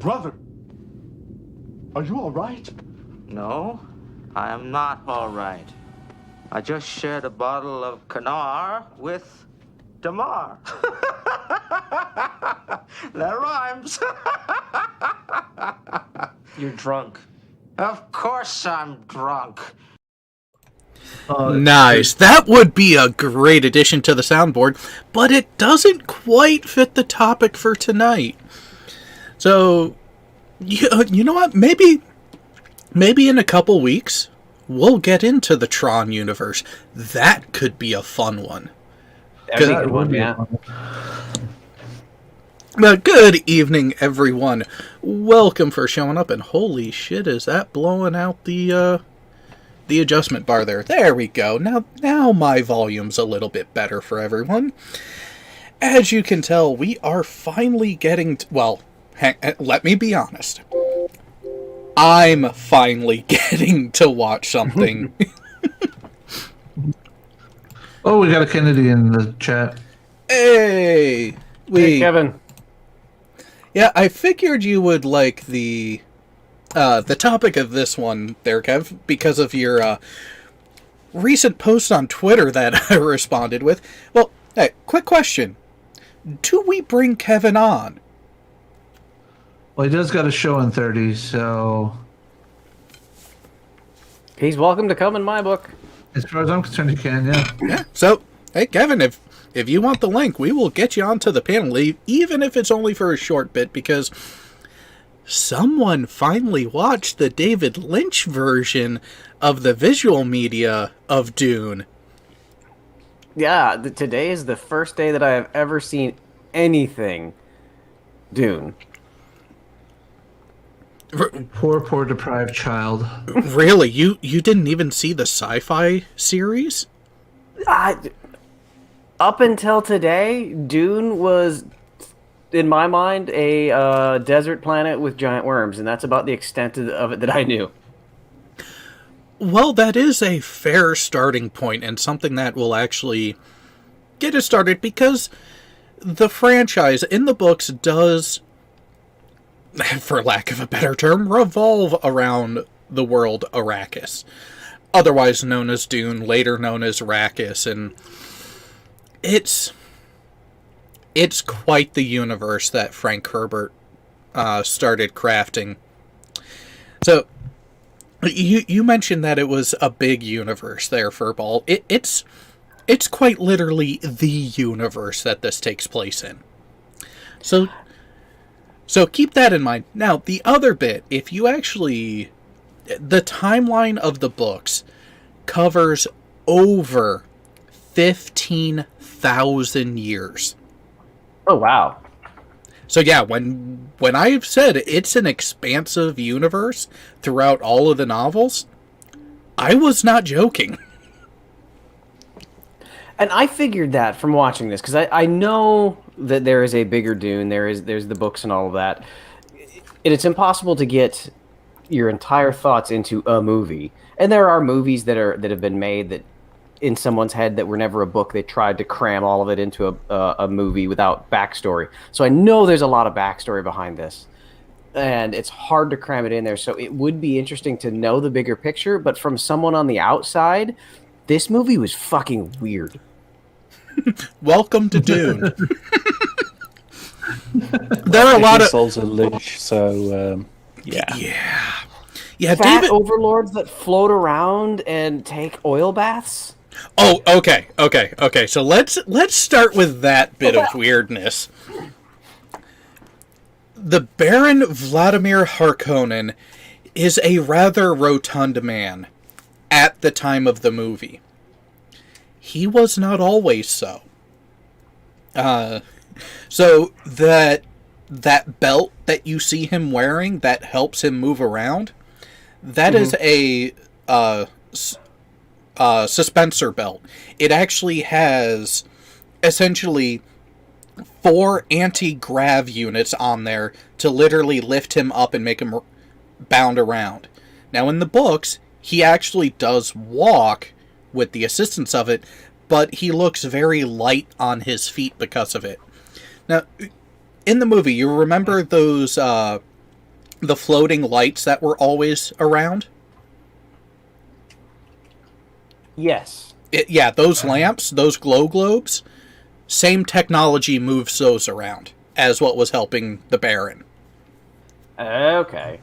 Brother, are you all right? No, I am not all right. I just shared a bottle of Kanar with Damar. That rhymes. You're drunk. Of course I'm drunk. Nice. That would be a great addition to the soundboard, but it doesn't quite fit the topic for tonight. So, you know what? Maybe in a couple weeks, we'll get into the Tron universe. That could be a fun one. That'd be a good one, yeah. But good evening, everyone. Welcome for showing up, and holy shit, is that blowing out the adjustment bar there. There we go. Now my volume's a little bit better for everyone. As you can tell, we are finally getting let me be honest. I'm finally getting to watch something. Oh, we got a Kennedy in the chat. Hey, Kevin. Yeah, I figured you would like the topic of this one there, Kev, because of your recent post on Twitter that I responded with. Well, hey, quick question. Do we bring Kevin on? Well, he does got a show in 30, so... He's welcome to come in my book. As far as I'm concerned, you can, yeah. Yeah, so, hey, Kevin, if you want the link, we will get you onto the panel, even if it's only for a short bit, because someone finally watched the David Lynch version of the visual media of Dune. Yeah, today is the first day that I have ever seen anything Dune. Poor deprived child. Really? You didn't even see the sci-fi series? Up until today, Dune was, in my mind, a desert planet with giant worms, and that's about the extent of it that I knew. Well, that is a fair starting point, and something that will actually get us started, because the franchise in the books does, for lack of a better term, revolve around the world Arrakis. Otherwise known as Dune, later known as Arrakis, and it's quite the universe that Frank Herbert started crafting. So, you mentioned that it was a big universe there, Furball. It's quite literally the universe that this takes place in. So keep that in mind. Now, the other bit, if you actually... The timeline of the books covers over 15,000 years. Oh, wow. So yeah, when I've said it's an expansive universe throughout all of the novels, I was not joking. And I figured that from watching this, because I know that there is a bigger Dune, there's the books and all of that. And it's impossible to get your entire thoughts into a movie. And there are movies that have been made that in someone's head that were never a book. They tried to cram all of it into a movie without backstory. So I know there's a lot of backstory behind this. And it's hard to cram it in there. So it would be interesting to know the bigger picture. But from someone on the outside, this movie was fucking weird. Welcome to Dune. There are a lot of souls are lich, so yeah. Fat David overlords that float around and take oil baths. Oh, okay. So let's start with that bit of weirdness. The Baron Vladimir Harkonnen is a rather rotund man at the time of the movie. He was not always so. So that belt that you see him wearing that helps him move around, that is a suspensor belt. It actually has essentially 4 anti-grav units on there to literally lift him up and make him bound around. Now in the books, he actually does walk with the assistance of it, but he looks very light on his feet because of it. Now, in the movie, you remember those the floating lights that were always around? Yes. Yeah, those lamps, those glow globes, same technology moves those around as what was helping the Baron. Okay.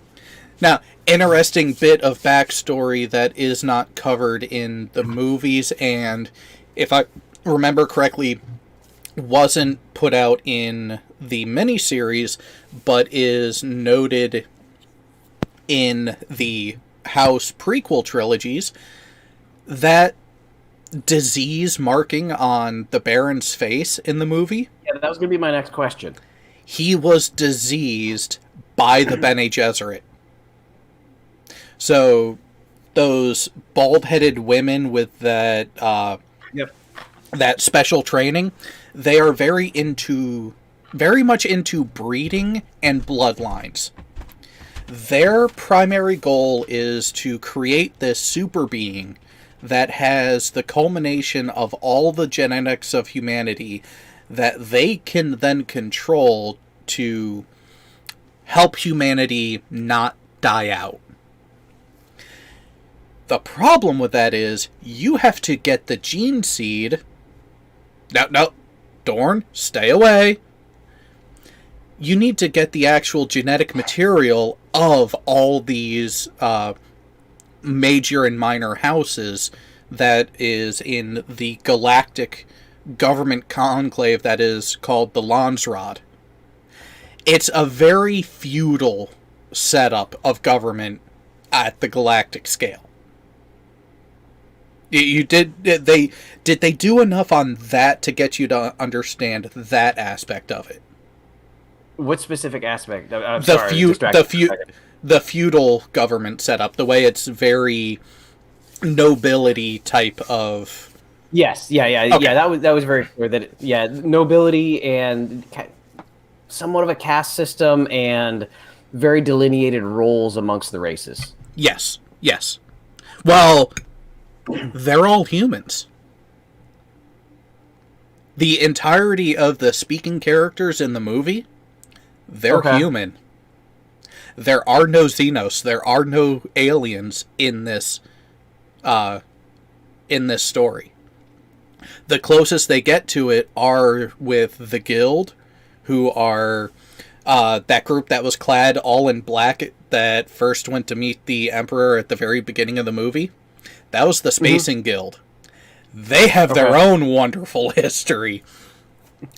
Now, interesting bit of backstory that is not covered in the movies, and if I remember correctly, wasn't put out in the miniseries, but is noted in the House prequel trilogies, that disease marking on the Baron's face in the movie. Yeah, that was going to be my next question. He was diseased by the Bene Gesserit. So, those bald-headed women with that that special training, they are very much into breeding and bloodlines. Their primary goal is to create this super being that has the culmination of all the genetics of humanity that they can then control to help humanity not die out. The problem with that is you have to get the gene seed. No, Dorn, stay away. You need to get the actual genetic material of all these major and minor houses that is in the galactic government conclave that is called the Landsrod. It's a very feudal setup of government at the galactic scale. Did they do enough on that to get you to understand that aspect of it? What specific aspect? The feudal government setup, the way it's very nobility type of. Yes, yeah. Okay. Yeah. That was very clear. Nobility and somewhat of a caste system and very delineated roles amongst the races. Yes. Well, they're all humans. The entirety of the speaking characters in the movie, they're human. There are no Xenos. There are no aliens in this story. The closest they get to it are with the Guild, who are that group that was clad all in black that first went to meet the Emperor at the very beginning of the movie. That was the Spacing Guild. They have their own wonderful history.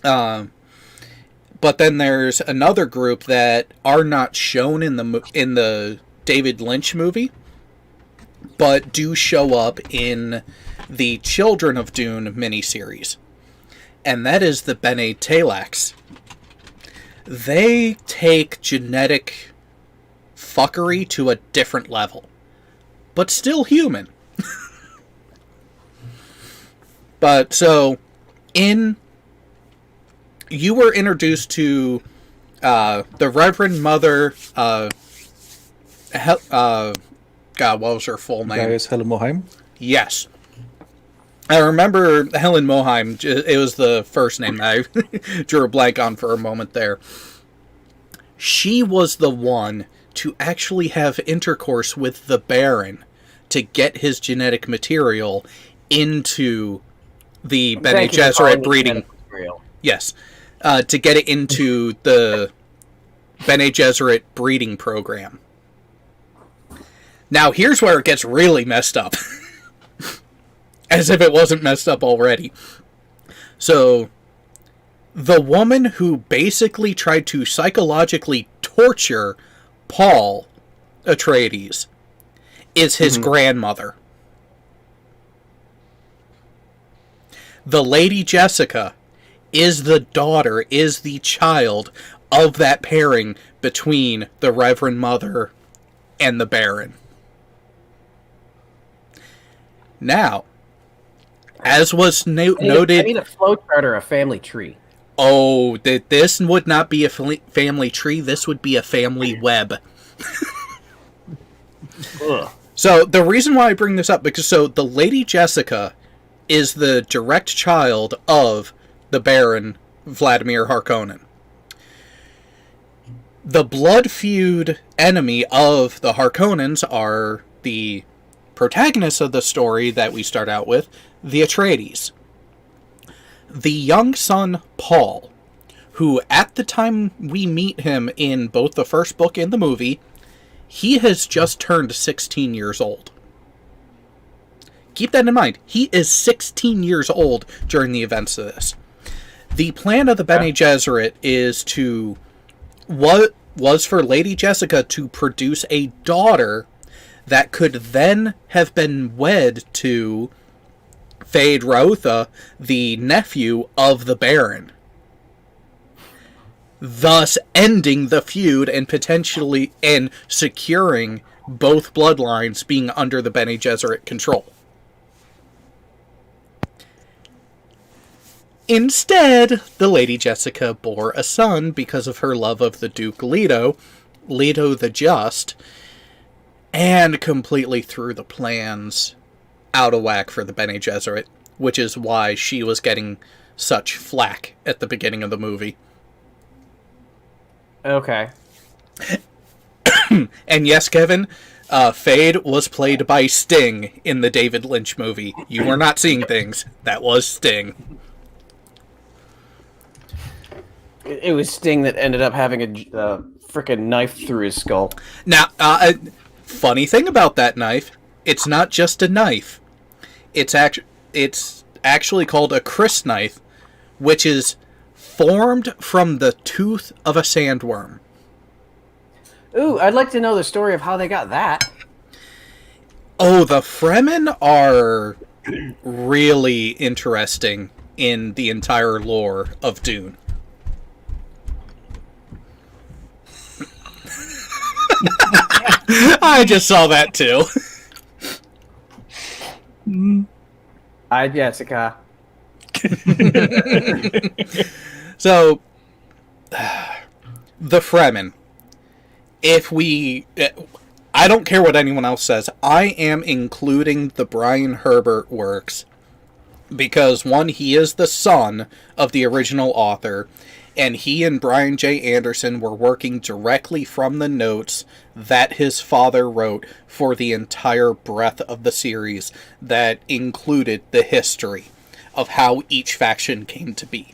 But then there's another group that are not shown in the David Lynch movie, but do show up in the Children of Dune miniseries. And that is the Bene Talax. They take genetic fuckery to a different level, but still human. But so, you were introduced to the Reverend Mother. God, what was her full name? Gaius Helen Moheim. Yes, I remember Helen Moheim. It was the first name that I drew a blank on for a moment there. She was the one to actually have intercourse with the Baron to get his genetic material into the Bene Gesserit breeding. Yes. To get it into the Bene Gesserit breeding program. Now, here's where it gets really messed up. As if it wasn't messed up already. So, the woman who basically tried to psychologically torture Paul Atreides is his grandmother. The Lady Jessica is the daughter, is the child of that pairing between the Reverend Mother and the Baron. Now, as was noted... I need a flowchart or a family tree. Oh, this would not be a family tree, this would be a family web. So, the reason why I bring this up, because the Lady Jessica is the direct child of the Baron Vladimir Harkonnen. The blood feud enemy of the Harkonnens are the protagonists of the story that we start out with, the Atreides. The young son, Paul, who at the time we meet him in both the first book and the movie, he has just turned 16 years old. Keep that in mind. He is 16 years old during the events of this. The plan of the Bene Gesserit is to... What was for Lady Jessica to produce a daughter that could then have been wed to Fade Rautha, the nephew of the Baron. Thus ending the feud and potentially securing both bloodlines being under the Bene Gesserit control. Instead, the Lady Jessica bore a son because of her love of the Duke Leto the Just, and completely threw the plans out of whack for the Bene Gesserit, which is why she was getting such flack at the beginning of the movie. Okay. And yes, Kevin, Fade was played by Sting in the David Lynch movie. You were not seeing things. That was Sting. It was Sting that ended up having a frickin' knife through his skull. Now, funny thing about that knife, it's not just a knife. It's actually called a crysknife, which is formed from the tooth of a sandworm. Ooh, I'd like to know the story of how they got that. Oh, the Fremen are really interesting in the entire lore of Dune. I just saw that too. Hi, Jessica. So, the Fremen. I don't care what anyone else says, I am including the Brian Herbert works because, one, he is the son of the original author, and he and Brian J. Anderson were working directly from the notes that his father wrote for the entire breadth of the series that included the history of how each faction came to be.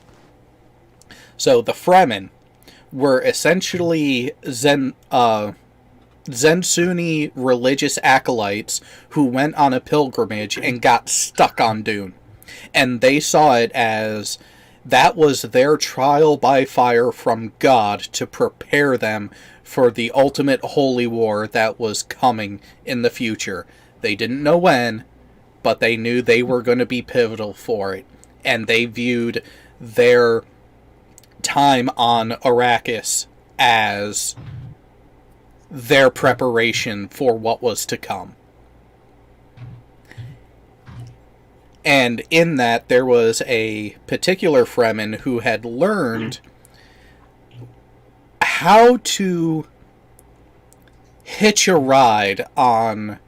So the Fremen were essentially Zensunni religious acolytes who went on a pilgrimage and got stuck on Dune. And they saw it as that was their trial by fire from God to prepare them for the ultimate holy war that was coming in the future. They didn't know when, but they knew they were going to be pivotal for it. And they viewed their time on Arrakis as their preparation for what was to come. And in that, there was a particular Fremen who had learned how to hitch a ride on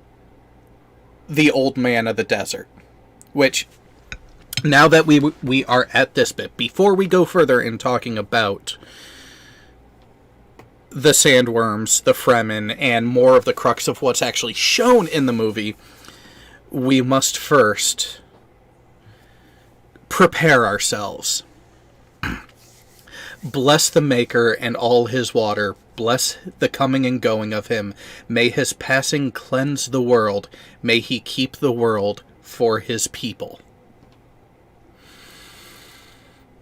the old man of the desert. Which, now that we are at this bit, before we go further in talking about the sandworms, the Fremen, and more of the crux of what's actually shown in the movie, we must first prepare ourselves. Bless the Maker and all his water. Bless the coming and going of him. May his passing cleanse the world. May he keep the world for his people.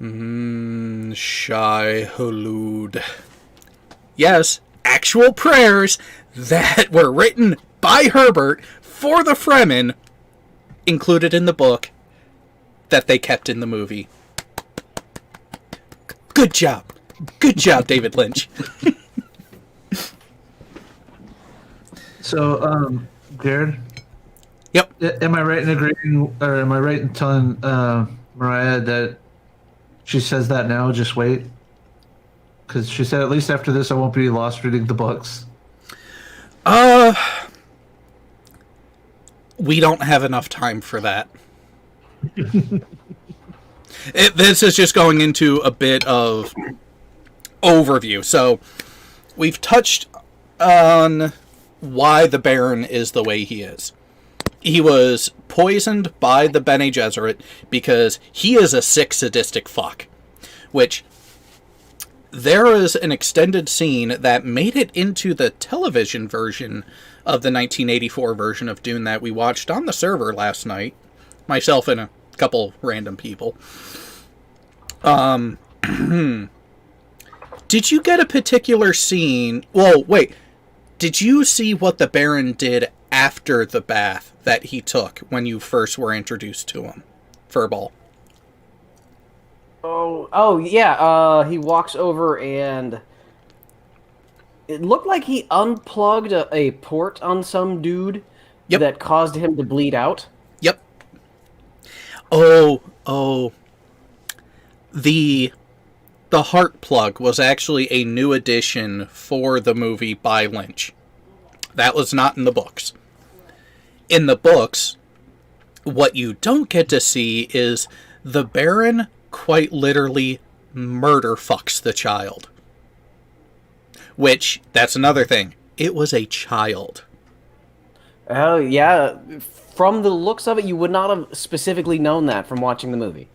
Shai-Hulud. Yes, actual prayers that were written by Herbert for the Fremen, included in the book, that they kept in the movie. Good job. Good job, David Lynch. So, Jared? Yep. Am I right in agreeing, or am I right in telling Mariah that she says that now, just wait? Because she said, at least after this, I won't be lost reading the books. We don't have enough time for that. This is just going into a bit of overview. So, we've touched on why the Baron is the way he is. He was poisoned by the Bene Gesserit because he is a sick, sadistic fuck. Which, there is an extended scene that made it into the television version of the 1984 version of Dune that we watched on the server last night. Myself and a couple random people. Did you get a particular scene? Well, wait. Did you see what the Baron did after the bath that he took when you first were introduced to him? Furball. Oh, yeah. He walks over and it looked like he unplugged a port on some dude that caused him to bleed out. Yep. Oh. The heart plug was actually a new addition for the movie by Lynch. That was not in the books. In the books, what you don't get to see is the Baron quite literally murder fucks the child. Which, that's another thing. It was a child. Oh, yeah. From the looks of it, you would not have specifically known that from watching the movie.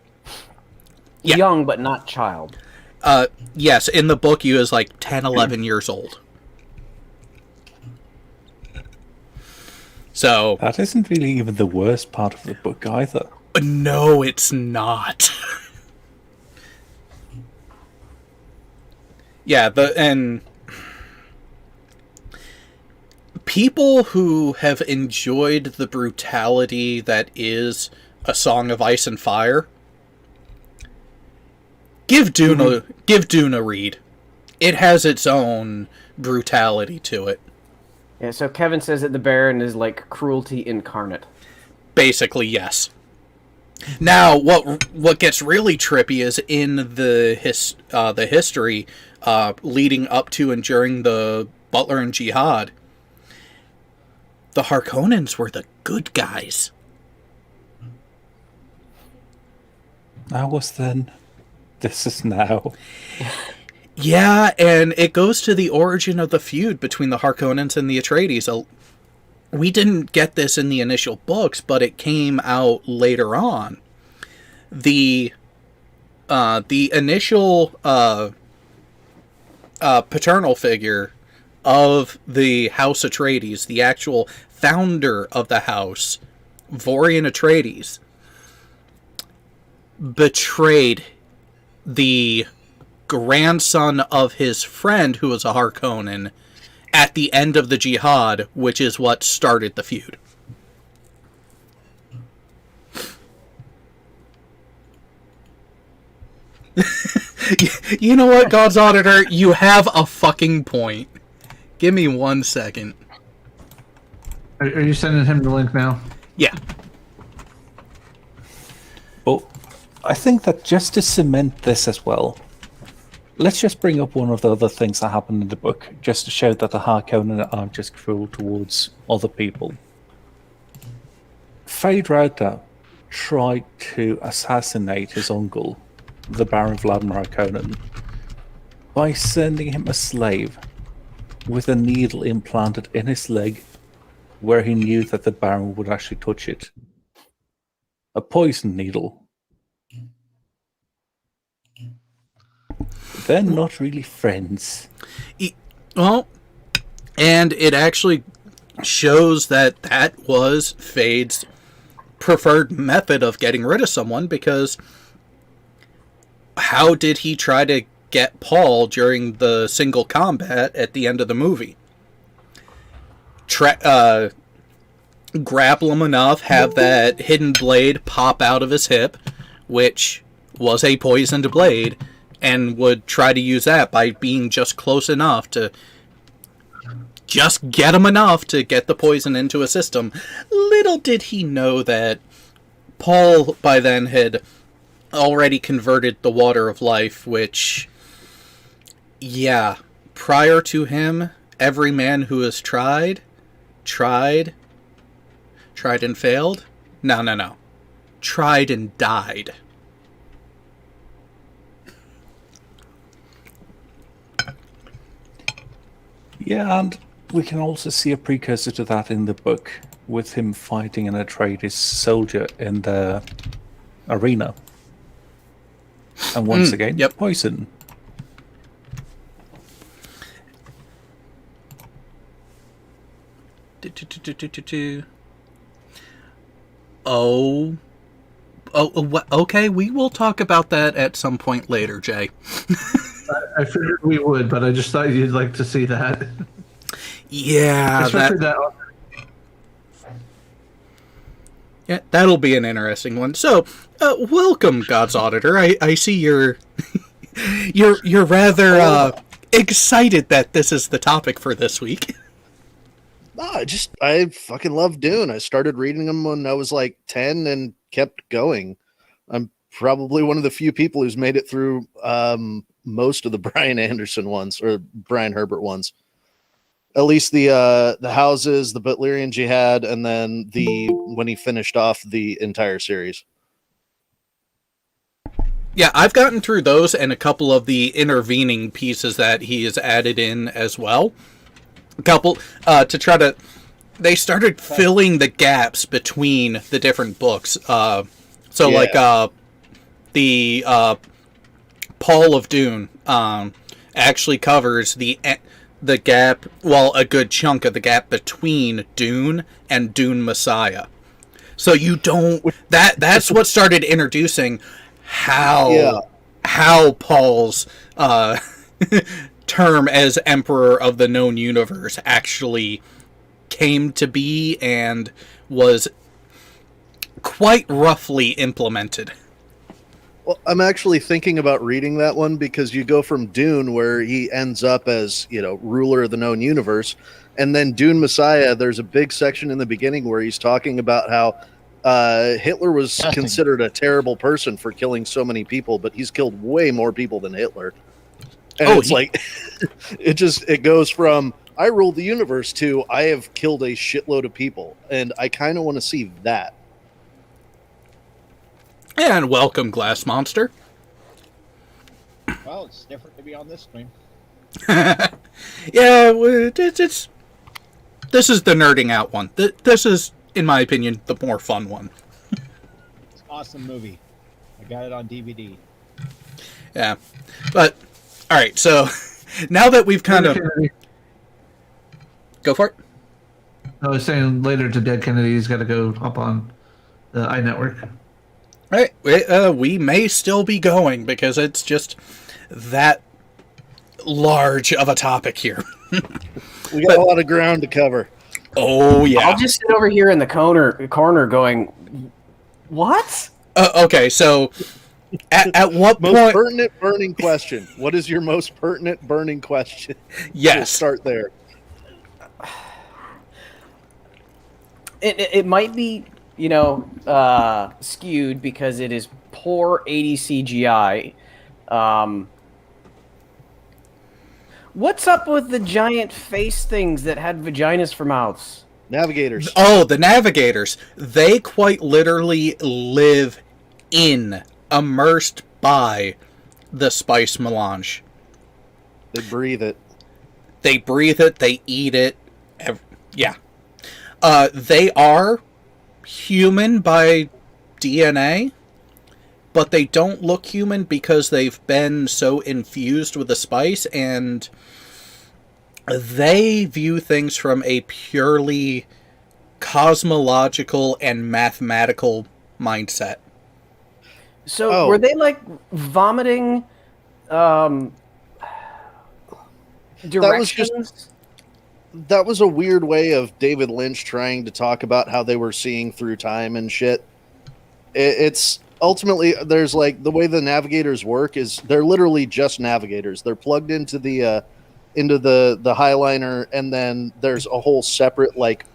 Yeah. Young, but not child. Yes, in the book, he was like 10, 11 years old. So... That isn't really even the worst part of the book either. No, it's not. Yeah, and people who have enjoyed the brutality that is A Song of Ice and Fire, give Dune a read. It has its own brutality to it. Yeah, so Kevin says that the Baron is like cruelty incarnate. Basically, yes. Now, what gets really trippy is in the history leading up to and during the Butler and Jihad, the Harkonnens were the good guys. I was then. This is now. Yeah, and it goes to the origin of the feud between the Harkonnens and the Atreides. We didn't get this in the initial books, but it came out later on. The initial paternal figure of the House Atreides, the actual founder of the house, Vorian Atreides, betrayed the grandson of his friend who was a Harkonnen at the end of the Jihad, which is what started the feud. You know what, God's Auditor? You have a fucking point. Give me 1 second. Are you sending him the link now? Yeah. But I think that just to cement this as well, let's just bring up one of the other things that happened in the book, just to show that the Harkonnen aren't just cruel towards other people. Feyd-Rautha tried to assassinate his uncle, the Baron Vladimir Harkonnen, by sending him a slave with a needle implanted in his leg where he knew that the Baron would actually touch it. A poison needle. They're not really friends. Well, and it actually shows that that was Feyd's preferred method of getting rid of someone, because how did he try to get Paul during the single combat at the end of the movie? Grapple him enough, have that hidden blade pop out of his hip, which was a poisoned blade, and would try to use that by being just close enough to just get him enough to get the poison into his system. Little did he know that Paul by then had already converted the water of life, which, yeah, prior to him, every man who has tried and failed? No. Tried and died. Yeah, and we can also see a precursor to that in the book with him fighting an Atreides soldier in the arena. And once again, yep. poison. Oh, okay. We will talk about that at some point later, Jay. I figured we would, but I just thought you'd like to see that. Yeah, Especially that. Yeah, that'll be an interesting one. So, welcome, God's Auditor. I see you're you're rather excited that this is the topic for this week. I fucking love Dune. I started reading them when I was like 10 and kept going. I'm probably one of the few people who's made it through most of the Brian Anderson ones or Brian Herbert ones. At least the houses, the Butlerian Jihad, and then when he finished off the entire series. Yeah, I've gotten through those and a couple of the intervening pieces that he has added in as well. A couple to try to. They started filling the gaps between the different books. The Paul of Dune actually covers the gap, well, a good chunk of the gap between Dune and Dune Messiah. So you don't. That's what started introducing how Paul's term as Emperor of the Known Universe actually came to be and was quite roughly implemented. Well, I'm actually thinking about reading that one because you go from Dune, where he ends up as, ruler of the known universe, and then Dune Messiah, there's a big section in the beginning where he's talking about how Hitler was considered a terrible person for killing so many people, but he's killed way more people than Hitler. And it goes from I rule the universe to I have killed a shitload of people, and I kind of want to see that. And welcome, Glass Monster. Well, it's different to be on this screen. Yeah, this is the nerding out one. This is, in my opinion, the more fun one. It's an awesome movie. I got it on DVD. Yeah, but all right. So now that we've kind of go for it. I was saying later to Dead Kennedy's got to go up on the iNetwork. Right, we may still be going because it's just that large of a topic here. We got a lot of ground to cover. Oh yeah. I'll just sit over here in the corner going, what? Okay, so at what most point? Pertinent burning question. What is your most pertinent burning question? Yes. We'll start there. It might be, skewed because it is poor 80 CGI. What's up with the giant face things that had vaginas for mouths? Navigators. Oh, the navigators. They quite literally live immersed by the spice melange. They breathe it. They breathe it. They eat it. Yeah. They are human by DNA, but they don't look human because they've been so infused with the spice, and they view things from a purely cosmological and mathematical mindset. So were they like vomiting directions? That was a weird way of David Lynch trying to talk about how they were seeing through time and shit. It's ultimately, there's like the way the navigators work is they're literally just navigators. They're plugged into the Highliner, and then there's a whole separate like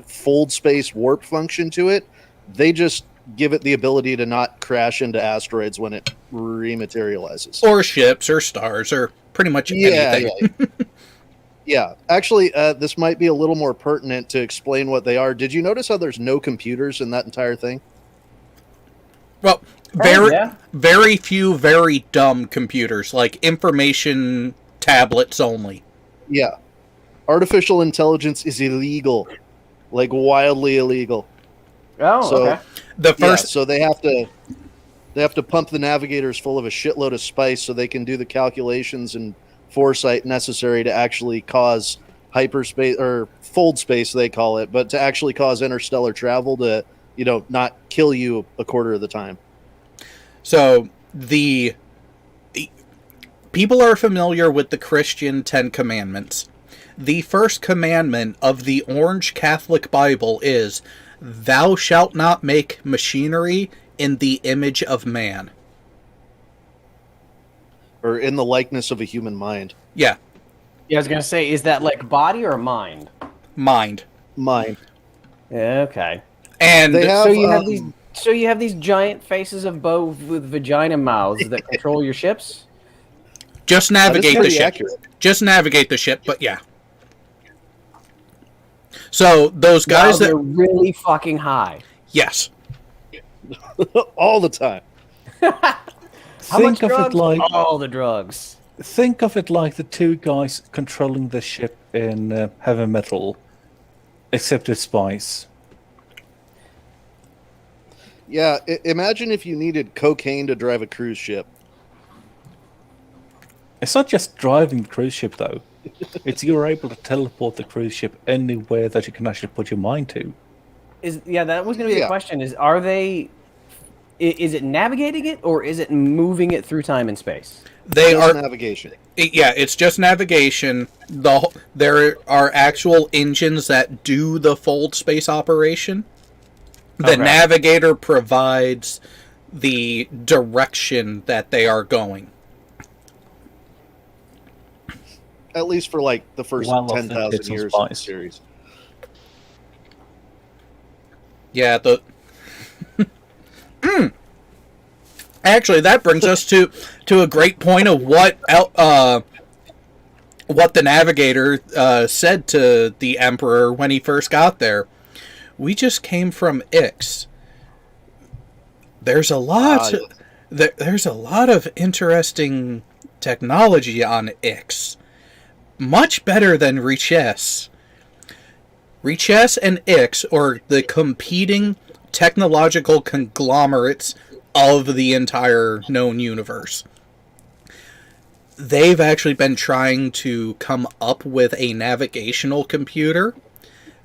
fold space warp function to it. They just give it the ability to not crash into asteroids when it rematerializes, or ships, or stars, or pretty much anything. Yeah. Yeah, actually, this might be a little more pertinent to explain what they are. Did you notice how there's no computers in that entire thing? Well, very few, very dumb computers, like information tablets only. Yeah. artificial intelligence is illegal, like wildly illegal. Oh, So okay. The first, so they have to pump the navigators full of a shitload of spice so they can do the calculations and foresight necessary to actually cause hyperspace or fold space, they call it, but to actually cause interstellar travel to, not kill you a quarter of the time. so the people are familiar with the Christian 10 Commandments. The first commandment of the Orange Catholic Bible is, "Thou shalt not make machinery in the image of man." Or in the likeness of a human mind. Yeah, Yeah, I was gonna say, is that like body or mind? mind. Mind. Okay. And They have, So you have these giant faces of bow with vagina mouths that control your ships? just that is navigate the pretty ship. accurate. Just navigate the ship, but yeah. So those Wow, guys they're that really fucking high. yes. All the time. How much Think of drugs? it like All the drugs. think of it like the two guys controlling the ship in Heavy Metal, except with spice. Yeah, imagine if you needed cocaine to drive a cruise ship. It's not just driving the cruise ship though. It's you're able to teleport the cruise ship anywhere that you can actually put your mind to. That was gonna be the Yeah. question. Are they? Is it navigating it or is it moving it through time and space? They Just are navigation. it's just navigation. There are actual engines that do the fold space operation. The Okay. navigator provides the direction that they are going. At least for like the first Well, 10,000 it's on years of the spice. series. Yeah, the Actually, that brings us to a great point of what the navigator said to the Emperor when he first got there. We just came from Ix. There's a lot. There's a lot of interesting technology on Ix. Much better than Riches. Riches and Ix are the competing technological conglomerates of the entire known universe. They've actually been trying to come up with a navigational computer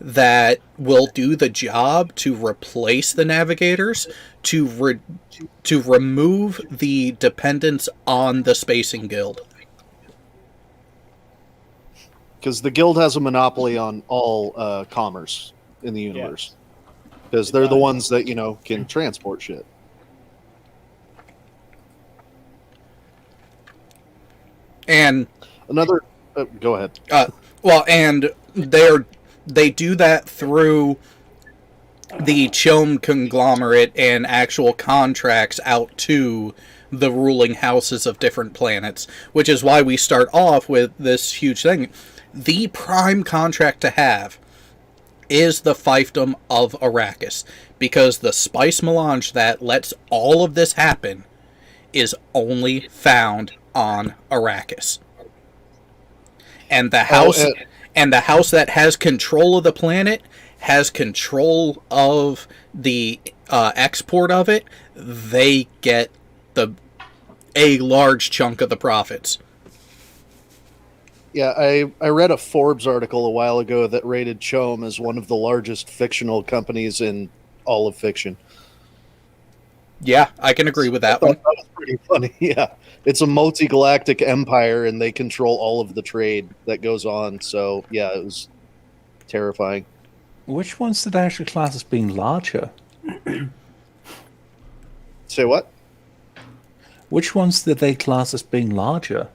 that will do the job to replace the navigators, to remove the dependence on the Spacing Guild. Because the guild has a monopoly on all commerce in the universe. Because they're the ones that, can transport shit. And Another... go ahead. and they do that through the Chom conglomerate and actual contracts out to the ruling houses of different planets, which is why we start off with this huge thing. The prime contract to have is the fiefdom of Arrakis, because the spice melange that lets all of this happen is only found on Arrakis. And the house that has control of the planet has control of the export of it. They get a large chunk of the profits. Yeah, I read a Forbes article a while ago that rated Chom as one of the largest fictional companies in all of fiction. Yeah, I can agree with that I thought one. that was pretty funny. Yeah, it's a multi-galactic empire, and they control all of the trade that goes on. So yeah, it was terrifying. Which ones did they actually class as being larger? Say what? Which ones did they class as being larger?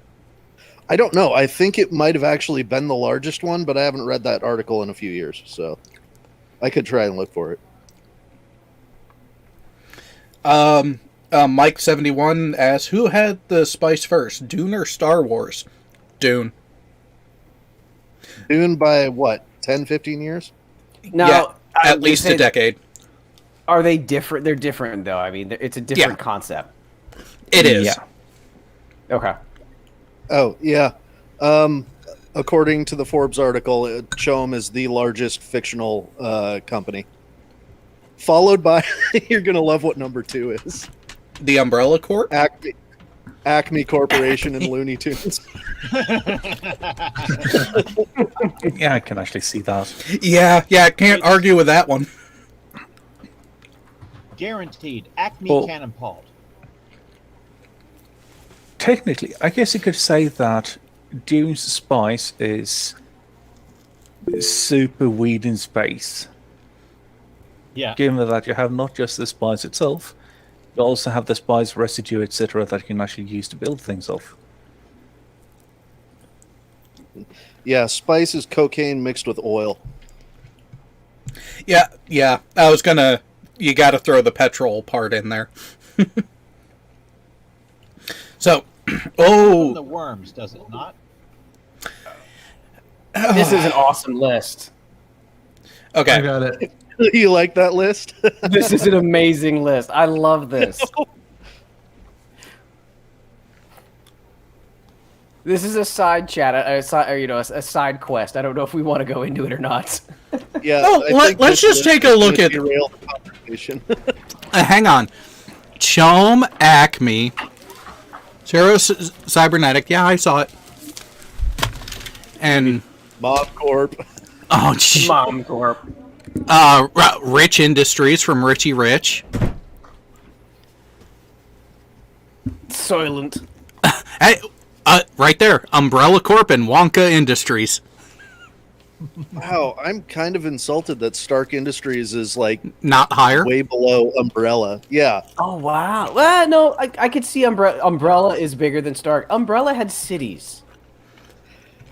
I don't know. I think it might have actually been the largest one, but I haven't read that article in a few years, so I could try and look for it. Mike71 asks, who had the spice first, Dune or Star Wars? Dune. Dune by what, 10, 15 years? Now, Yeah, I at would least say, a decade. Are they different? They're different, though. I mean, it's a different concept. It is. Yeah. Okay. Oh, yeah. According to the Forbes article, Chom is the largest fictional company. Followed by, you're going to love what number 2 is. The Umbrella Corp? Acme Corporation and Looney Tunes. Yeah, I can actually see that. Yeah, I can't argue with that one. Guaranteed. Acme Well- Cannonball. Technically, I guess you could say that Dune's spice is super weed in space. Yeah. Given that you have not just the spice itself, you also have the spice residue, etc., that you can actually use to build things off. Yeah, spice is cocaine mixed with oil. Yeah. I was gonna. You got to throw the petrol part in there. So, The worms, does it not? This is an awesome list. I okay. got it. You like that list? This is an amazing list. I love this. This is a side chat, a side quest. I don't know if we want to go into it or not. Yeah. Oh, I think let's this just list take a is look gonna at- derail the conversation. Hang on. Chom, Acme, Cybernetic. Yeah, I saw it. And Mob Corp. oh, gee. Mom Corp. Rich Industries from Richie Rich. Soylent. Hey, right there, Umbrella Corp and Wonka Industries. Wow, I'm kind of insulted that Stark Industries is like Not higher. way below Umbrella. Yeah. Oh wow. Well, no, I could see Umbrella is bigger than Stark. Umbrella had cities.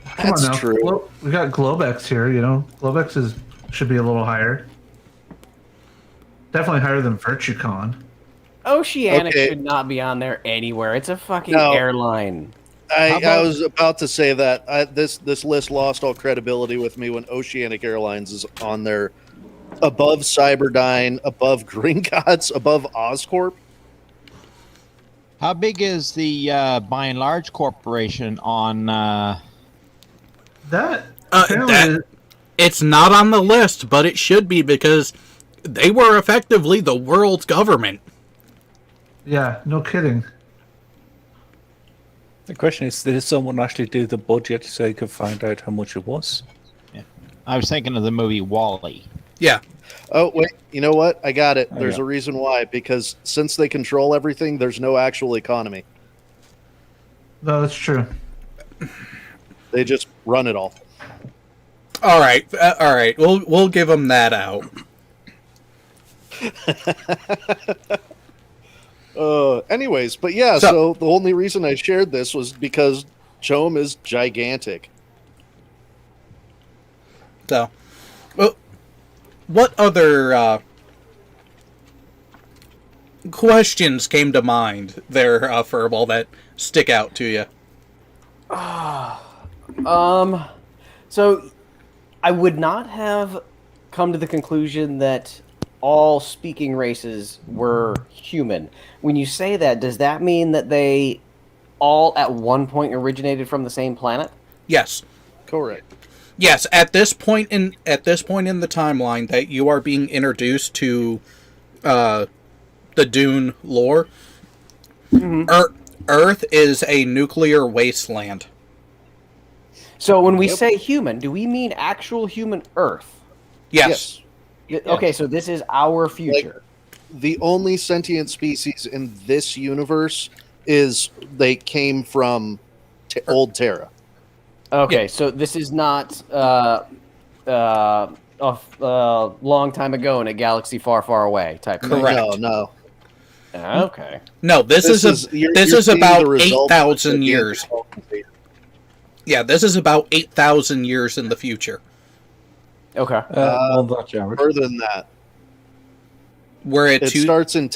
Come That's on now. true. We got Globex here, Globex should be a little higher. Definitely higher than VirtueCon. Oceanic Okay. should not be on there anywhere. It's a fucking No. airline. I was about to say that this list lost all credibility with me when Oceanic Airlines is on there, above Cyberdyne, above Green Gods, above Oscorp. How big is the by and large corporation on? That apparently that- It's not on the list, but it should be because they were effectively the world's government. yeah, no kidding. The question is, did someone actually do the budget so you could find out how much it was? I was thinking of the movie Wall-E. Yeah. Oh wait, you know what? I got it. Oh, There's yeah. a reason why. Because since they control everything, there's no actual economy. No, that's true. They just run it all. All right. We'll give them that out. Anyways, but yeah, so the only reason I shared this was because Chom is gigantic. So, well, what other questions came to mind there, Furball, that stick out to you? So I would not have come to the conclusion that all speaking races were human. When you say that, does that mean that they all at one point originated from the same planet? Yes. Correct. Yes, at this point in the timeline that you are being introduced to the Dune lore, Earth is a nuclear wasteland. So when we say human, do we mean actual human Earth? Yes. Okay, so this is our future. The only sentient species in this universe is they came from old Terra. Okay, so this is not a long time ago in a galaxy far, far away type thing. Correct. No. Okay. No, this is you're about seeing the result of 8,000 the years. Neanderthal. Yeah, this is about 8,000 years in the future. Okay. Well, that, Jared. Further than that, We're at it two. starts in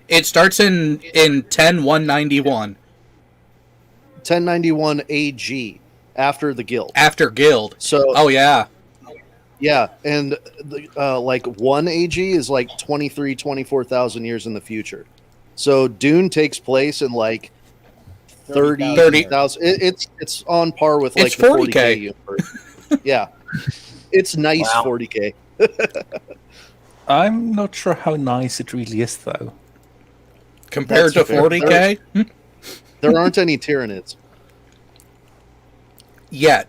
It starts in 10,191 1091 AG after the guild. after Guild. So Oh yeah, yeah, and like 1 AG is like 24,000 years in the future. So Dune takes place in like 30,000. It's on par with like It's the 40K. universe. Yeah, it's nice. Wow. 40K. I'm not sure how nice it really is, though. Compared That's to fair. 40K? There aren't any Tyranids. Yet.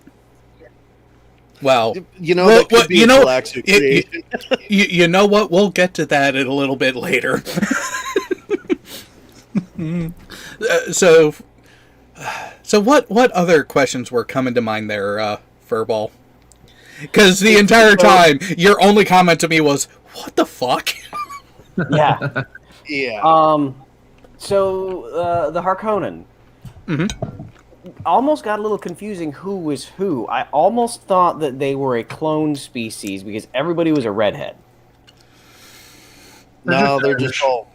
Well, You know, well, that could be you a know, Galaxy creation. you know what? We'll get to that a little bit later. So what other questions were coming to mind there, Furball? Because the entire time, your only comment to me was, what the fuck? Yeah. Yeah. So the Harkonnen. Almost got a little confusing who was who. I almost thought that they were a cloned species because everybody was a redhead. No, they're just all.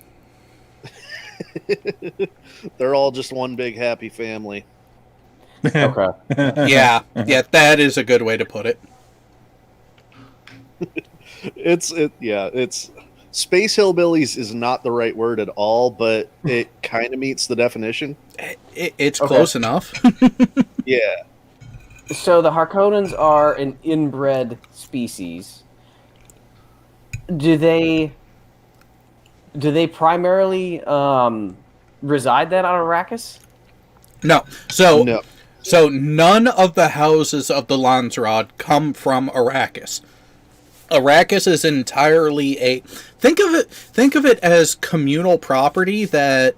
They're all just one big happy family. Okay. Yeah, that is a good way to put it. It's Space Hillbillies is not the right word at all, but it kind of meets the definition. It's Okay. close enough. Yeah. So the Harkonnens are an inbred species. Do they primarily reside then on Arrakis? No. No. So none of the houses of the Landsrod come from Arrakis. Arrakis is entirely a think of it as communal property that,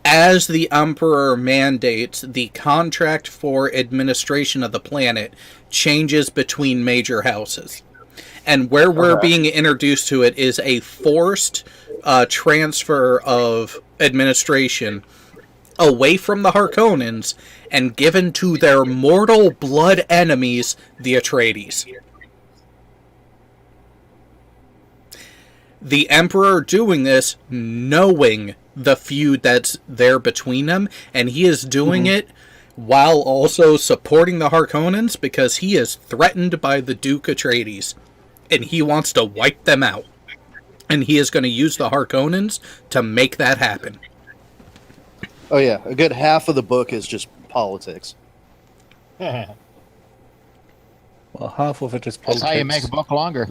as the Emperor mandates, the contract for administration of the planet changes between major houses. And where we're being introduced to it is a forced transfer of administration away from the Harkonnens and given to their mortal blood enemies, the Atreides. The Emperor doing this knowing the feud that's there between them, and he is doing it while also supporting the Harkonnens because he is threatened by the Duke Atreides, and he wants to wipe them out. And he is going to use the Harkonnens to make that happen. Oh yeah, a good half of the book is just politics. Well, half of it is That's politics. how you make a book longer.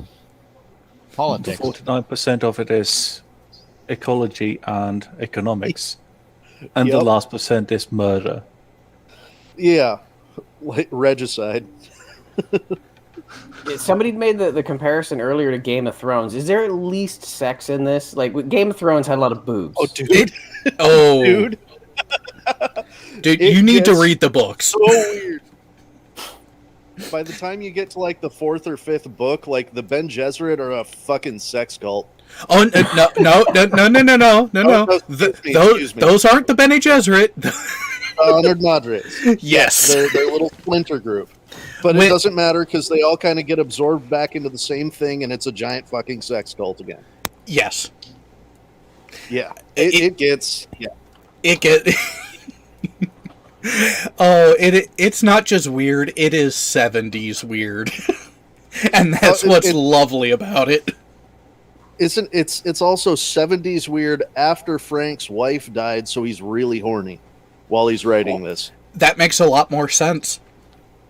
Politics. 49% of it is ecology and economics. And the Yep. last percent is murder. Yeah, like regicide. Somebody made the comparison earlier to Game of Thrones. Is there at least sex in this? Like, Game of Thrones had a lot of boobs. Oh, dude. Oh, Dude. dude, It you need to gets read the books. So weird. By the time you get to like the fourth or fifth book, like the Ben Gesserit are a fucking sex cult. Oh no! Excuse me. Those aren't the Bene Gesserit. They're Madres. Yes. They're a little splinter group. But it doesn't matter because they all kind of get absorbed back into the same thing, and it's a giant fucking sex cult again. Yes. Yeah, it gets. Yeah, It get. Oh, it's not just weird. It is 70s weird, and that's what's lovely about it. it's also 70s weird after Frank's wife died, so he's really horny while he's writing this. That makes a lot more sense.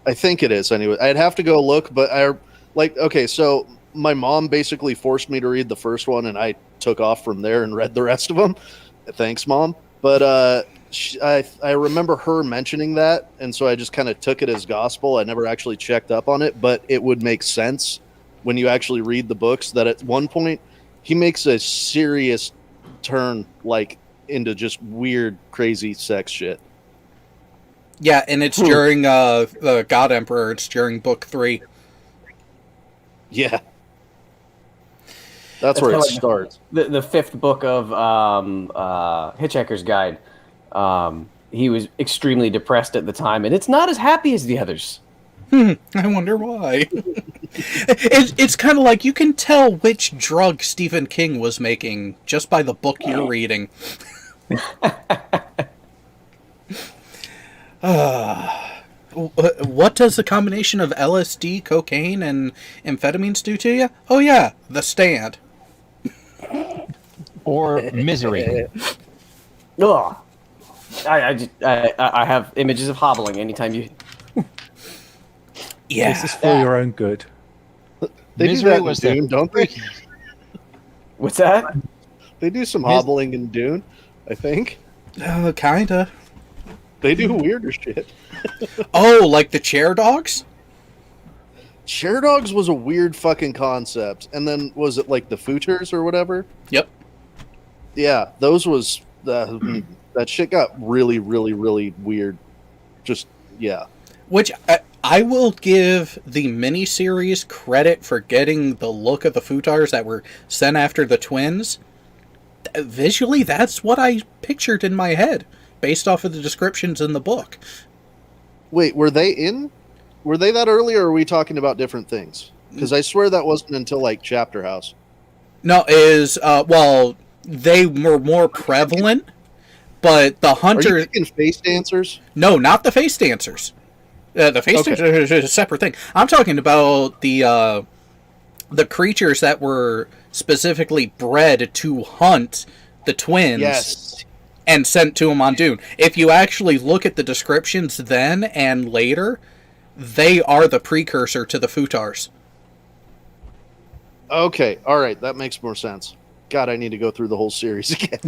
I think it is anyway. I'd have to go look, but okay, so my mom basically forced me to read the first one, and I took off from there and read the rest of them. Thanks, Mom. But I remember her mentioning that, and so I just kind of took it as gospel. I never actually checked up on it, but it would make sense when you actually read the books that at one point he makes a serious turn, like into just weird, crazy sex shit. Yeah, and it's during the God Emperor. It's during Book 3. Yeah. That's where it starts. The fifth book of Hitchhiker's Guide. He was extremely depressed at the time, and it's not as happy as the others. I wonder why. It's kind of like you can tell which drug Stephen King was making just by the book you're reading. What does the combination of LSD, cocaine, and amphetamines do to you? Oh yeah, The Stand. Or Misery. Ugh. I have images of hobbling anytime you. Yeah. This is for your own good. They do Misery that in was the Dune, don't they? What's that? They do some hobbling in Dune, I think. Kinda. They do weirder shit. Oh, like the chair dogs? Chair dogs was a weird fucking concept. And then was it like the footers or whatever? Yep. Yeah, those was that shit got really, really, really weird. Just yeah. Which I will give the miniseries credit for getting the look of the futars that were sent after the twins. Visually, that's what I pictured in my head, based off of the descriptions in the book. Wait, were they that early, or are we talking about different things? Because I swear that wasn't until like Chapter House. No, well, they were more prevalent, but the Are hunter. you thinking face dancers? No, not the face dancers. The face dancers is a separate thing. I'm talking about the creatures that were specifically bred to hunt the twins. Yes. And sent to them on Dune. If you actually look at the descriptions then and later, they are the precursor to the futars. Okay, all right, that makes more sense. God, I need to go through the whole series again.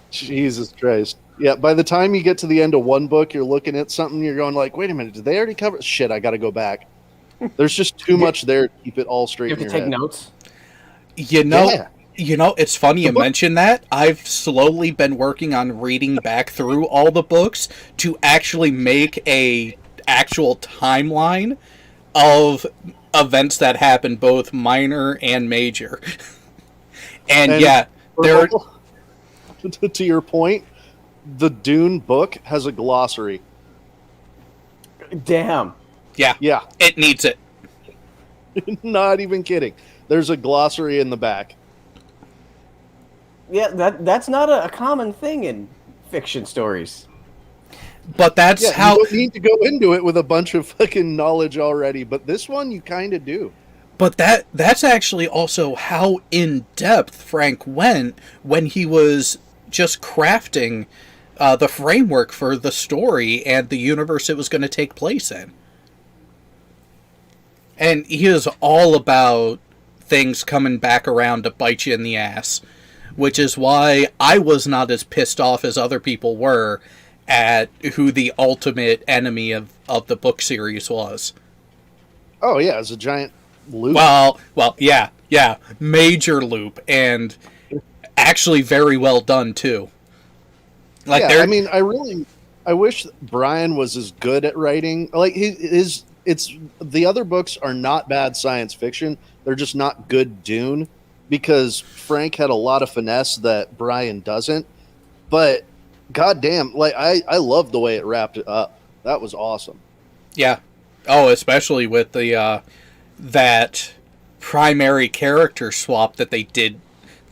Jesus Christ. Yeah, by the time you get to the end of one book, you're looking at something, you're going like, wait a minute, did they already cover? Shit, I got to go back. There's just too much there to keep it all straight You in have your to take head. notes. You know, it's funny you mention that. I've slowly been working on reading back through all the books to actually make a actual timeline of events that happen, both minor and major. And yeah, there. To your point, the Dune book has a glossary. Damn. Yeah, It needs it. not even kidding. There's a glossary in the back. Yeah, that's not a common thing in fiction stories. But that's Yeah, how. you don't need to go into it with a bunch of fucking knowledge already, but this one you kind of do. But that's actually also how in depth Frank went when he was just crafting the framework for the story and the universe it was going to take place in. And he is all about things coming back around to bite you in the ass, which is why I was not as pissed off as other people were at who the ultimate enemy of the book series was. Oh yeah, it's a giant loop. Well, yeah, major loop, and actually very well done too. Like, yeah, I mean, I wish Brian was as good at writing. Like it's the other books are not bad science fiction. They're just not good Dune, because Frank had a lot of finesse that Brian doesn't. But goddamn, like I love the way it wrapped it up. That was awesome. Yeah. Oh, especially with the that primary character swap that they did,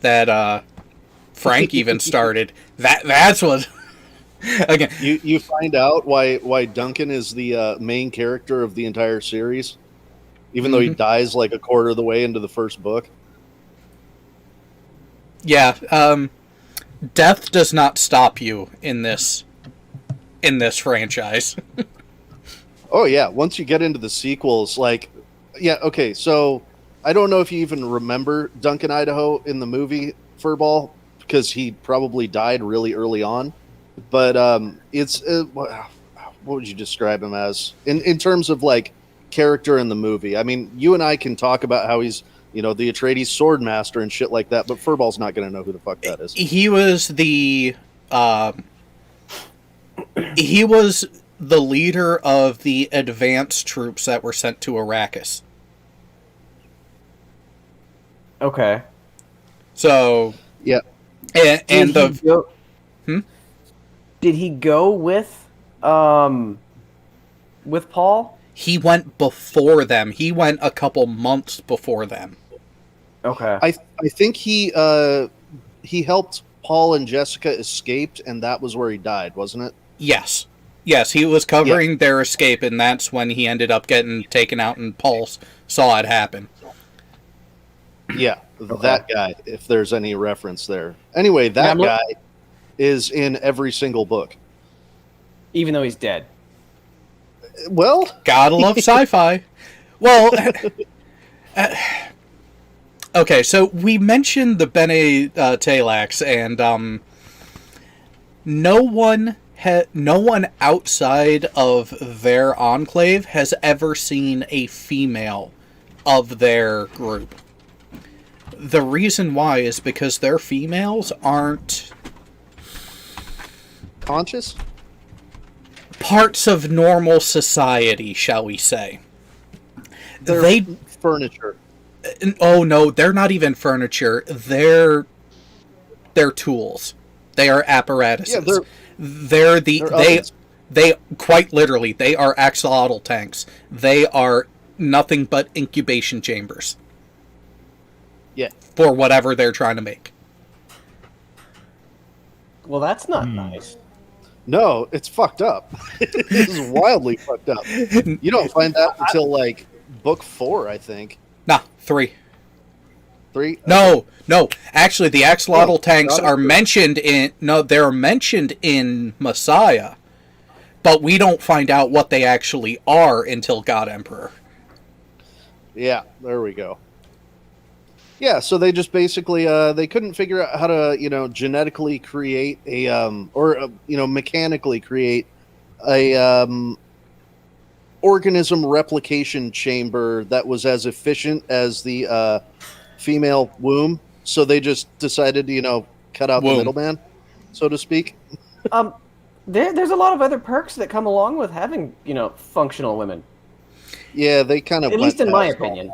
that Frank even started. That's what. Again, You find out why Duncan is the main character of the entire series, even though he dies like a quarter of the way into the first book. yeah. Death does not stop you in this franchise. Oh yeah, once you get into the sequels, like, yeah, okay, so I don't know if you even remember Duncan Idaho in the movie Furball, because he probably died really early on. But it's what would you describe him as in terms of like character in the movie? I mean, you and I can talk about how he's, the Atreides sword master and shit like that, but Furball's not going to know who the fuck that is. He was the leader of the advance troops that were sent to Arrakis. Okay. So Yeah. and Did he go with Paul? he went before them. He went a couple months before them. Okay. I think he helped Paul and Jessica escaped, and that was where he died, wasn't it? Yes, he was covering their escape, and that's when he ended up getting taken out, and Paul saw it happen. Yeah, that guy, if there's any reference there. Anyway, that guy is in every single book. Even though he's dead. Well, Gotta love sci-fi. Well, okay, so we mentioned the Bene Talax, and no one outside of their enclave has ever seen a female of their group. The reason why is because their females aren't conscious? Parts of normal society, shall we say. They're furniture. Oh no, they're not even furniture. They're tools. They are apparatuses. Yeah, they quite literally, they are axolotl tanks. They are nothing but incubation chambers. Yeah. For whatever they're trying to make. Well, that's not nice. No, it's fucked up. This is wildly fucked up. You don't find that until like book 4, I think. Nah, 3. 3? No. Actually, the axolotl tanks are mentioned in... No, they're mentioned in Messiah. But we don't find out what they actually are until God Emperor. Yeah, there we go. Yeah, so they just basically they couldn't figure out how to, genetically create mechanically create a organism replication chamber that was as efficient as the female womb. So they just decided to, cut out the middleman, so to speak. There's a lot of other perks that come along with having, functional women. Yeah, they kind of at least in my opinion.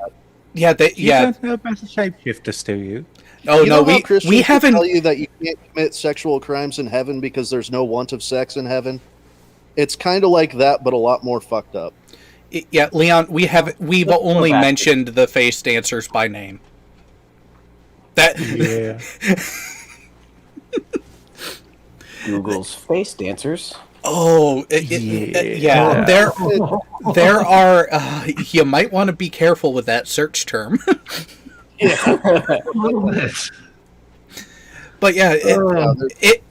Yeah, You don't know about the shapeshifters, do you? Oh no, we haven't. Tell you that you can't commit sexual crimes in heaven because there's no want of sex in heaven. It's kind of like that, but a lot more fucked up. Yeah, Leon, we've only mentioned the face dancers by name. Yeah. Google's face dancers. Oh, yeah. There are. You might want to be careful with that search term. But yeah,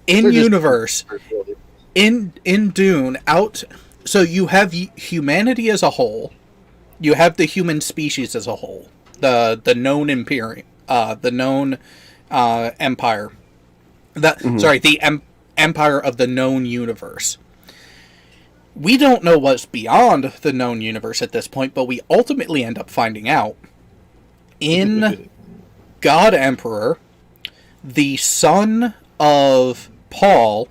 in universe, in Dune, out. So you have humanity as a whole. You have the human species as a whole. The known imperium, the known empire. Sorry, the empire of the known universe. We don't know what's beyond the known universe at this point, but we ultimately end up finding out in God Emperor, the son of Paul.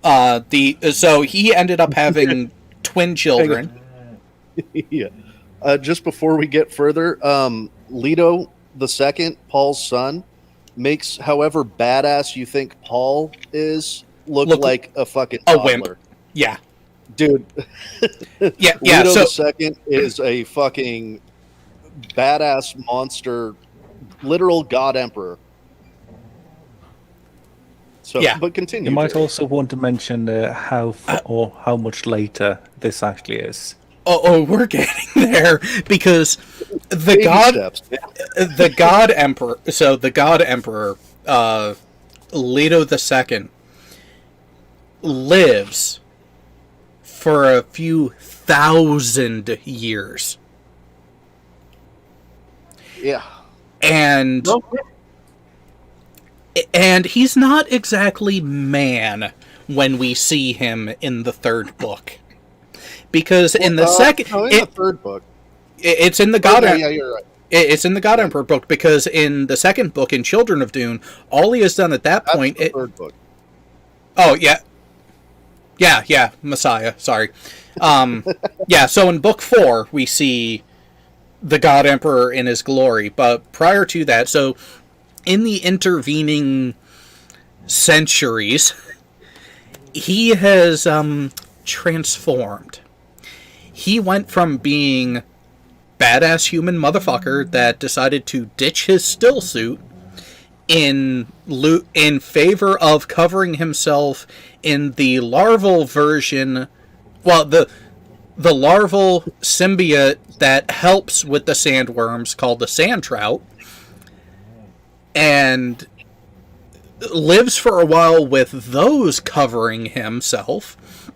So he ended up having twin children. Yeah. Just before we get further, Leto II, Paul's son, makes however badass you think Paul is look like a fucking toddler. Wimp. Yeah. Dude. Yeah. Leto II is a fucking badass monster, literal God Emperor. So, yeah. But continue. You might also want to mention how much later this actually is. Oh, we're getting there because the God Emperor. So the God Emperor, Leto II, lives for a few thousand years. Yeah, and he's not exactly man when we see him in the third book. Because in the the third book, it's in the God. Yeah, you're right. It's in the God Emperor book because in the second book, in Children of Dune, all he has done at that point. The third book. Oh yeah, Messiah. Sorry. Yeah. So in book 4, we see the God Emperor in his glory, but prior to that, so in the intervening centuries, he has transformed. He went from being badass human motherfucker that decided to ditch his still suit in favor of covering himself in the larval version, well, the larval symbiote that helps with the sandworms called the sand trout, and lives for a while with those covering himself,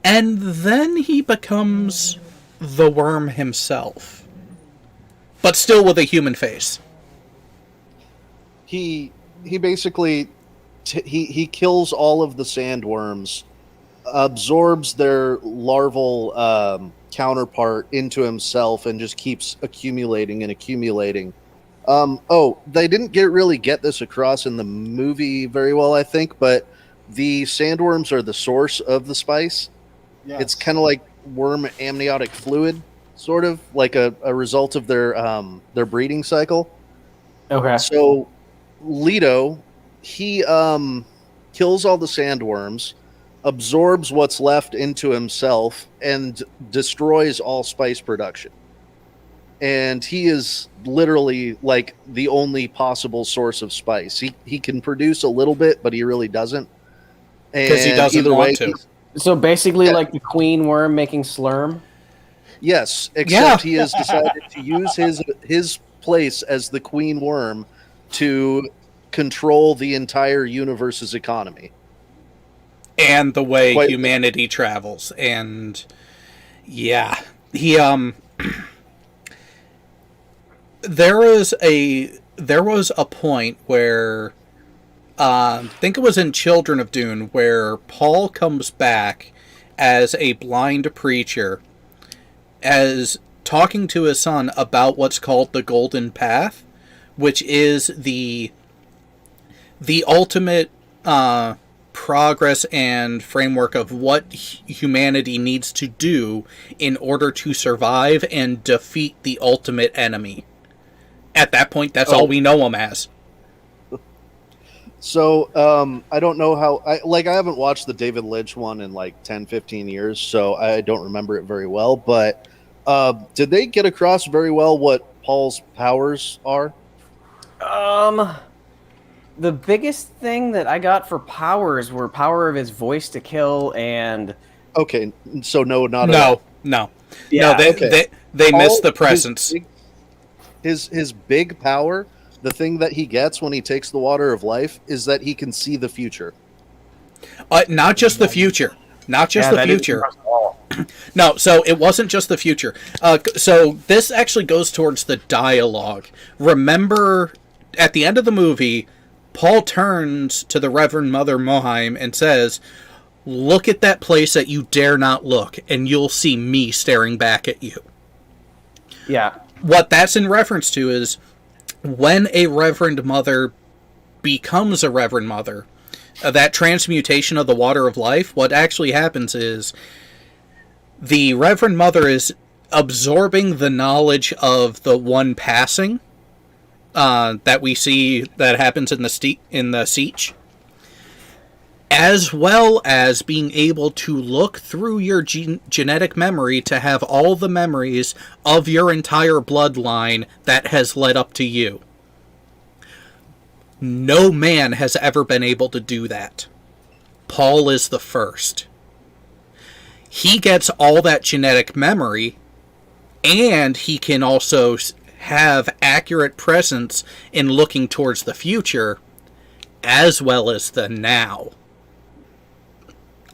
and then he becomes the worm himself, but still with a human face. He basically he kills all of the sandworms, absorbs their larval counterpart into himself, and just keeps accumulating and accumulating. They didn't really get this across in the movie very well, I think, but the sandworms are the source of the spice. Yes. It's kind of like worm amniotic fluid, sort of like a result of their breeding cycle. Okay. So Leto, he kills all the sandworms, absorbs what's left into himself, and destroys all spice production. And he is literally like the only possible source of spice. He can produce a little bit, but he really doesn't. Because he doesn't want to. So basically, like the queen worm making slurm. Yes, except he has decided to use his place as the queen worm to control the entire universe's economy. And the way humanity travels. And yeah. He there was a point where I think it was in Children of Dune, where Paul comes back as a blind preacher, as talking to his son about what's called the Golden Path, which is the ultimate progress and framework of what humanity needs to do in order to survive and defeat the ultimate enemy. At that point, that's all we know him as. So, I don't know how... I haven't watched the David Lynch one in like 10, 15 years, so I don't remember it very well. But did they get across very well what Paul's powers are? The biggest thing that I got for powers were power of his voice to kill and... Okay, so no. Yeah, No, they missed the presence. His big power, the thing that he gets when he takes the water of life, is that he can see the future. Not just the future. Not just the future. No, so it wasn't just the future. So this actually goes towards the dialogue. Remember, at the end of the movie, Paul turns to the Reverend Mother Mohaim and says, "Look at that place that you dare not look, and you'll see me staring back at you." Yeah. What that's in reference to is when a Reverend Mother becomes a Reverend Mother, that transmutation of the water of life, what actually happens is the Reverend Mother is absorbing the knowledge of the one passing that we see that happens in the Siege, as well as being able to look through your genetic memory to have all the memories of your entire bloodline that has led up to you. No man has ever been able to do that. Paul is the first. He gets all that genetic memory, and he can also have accurate presence in looking towards the future, as well as the now.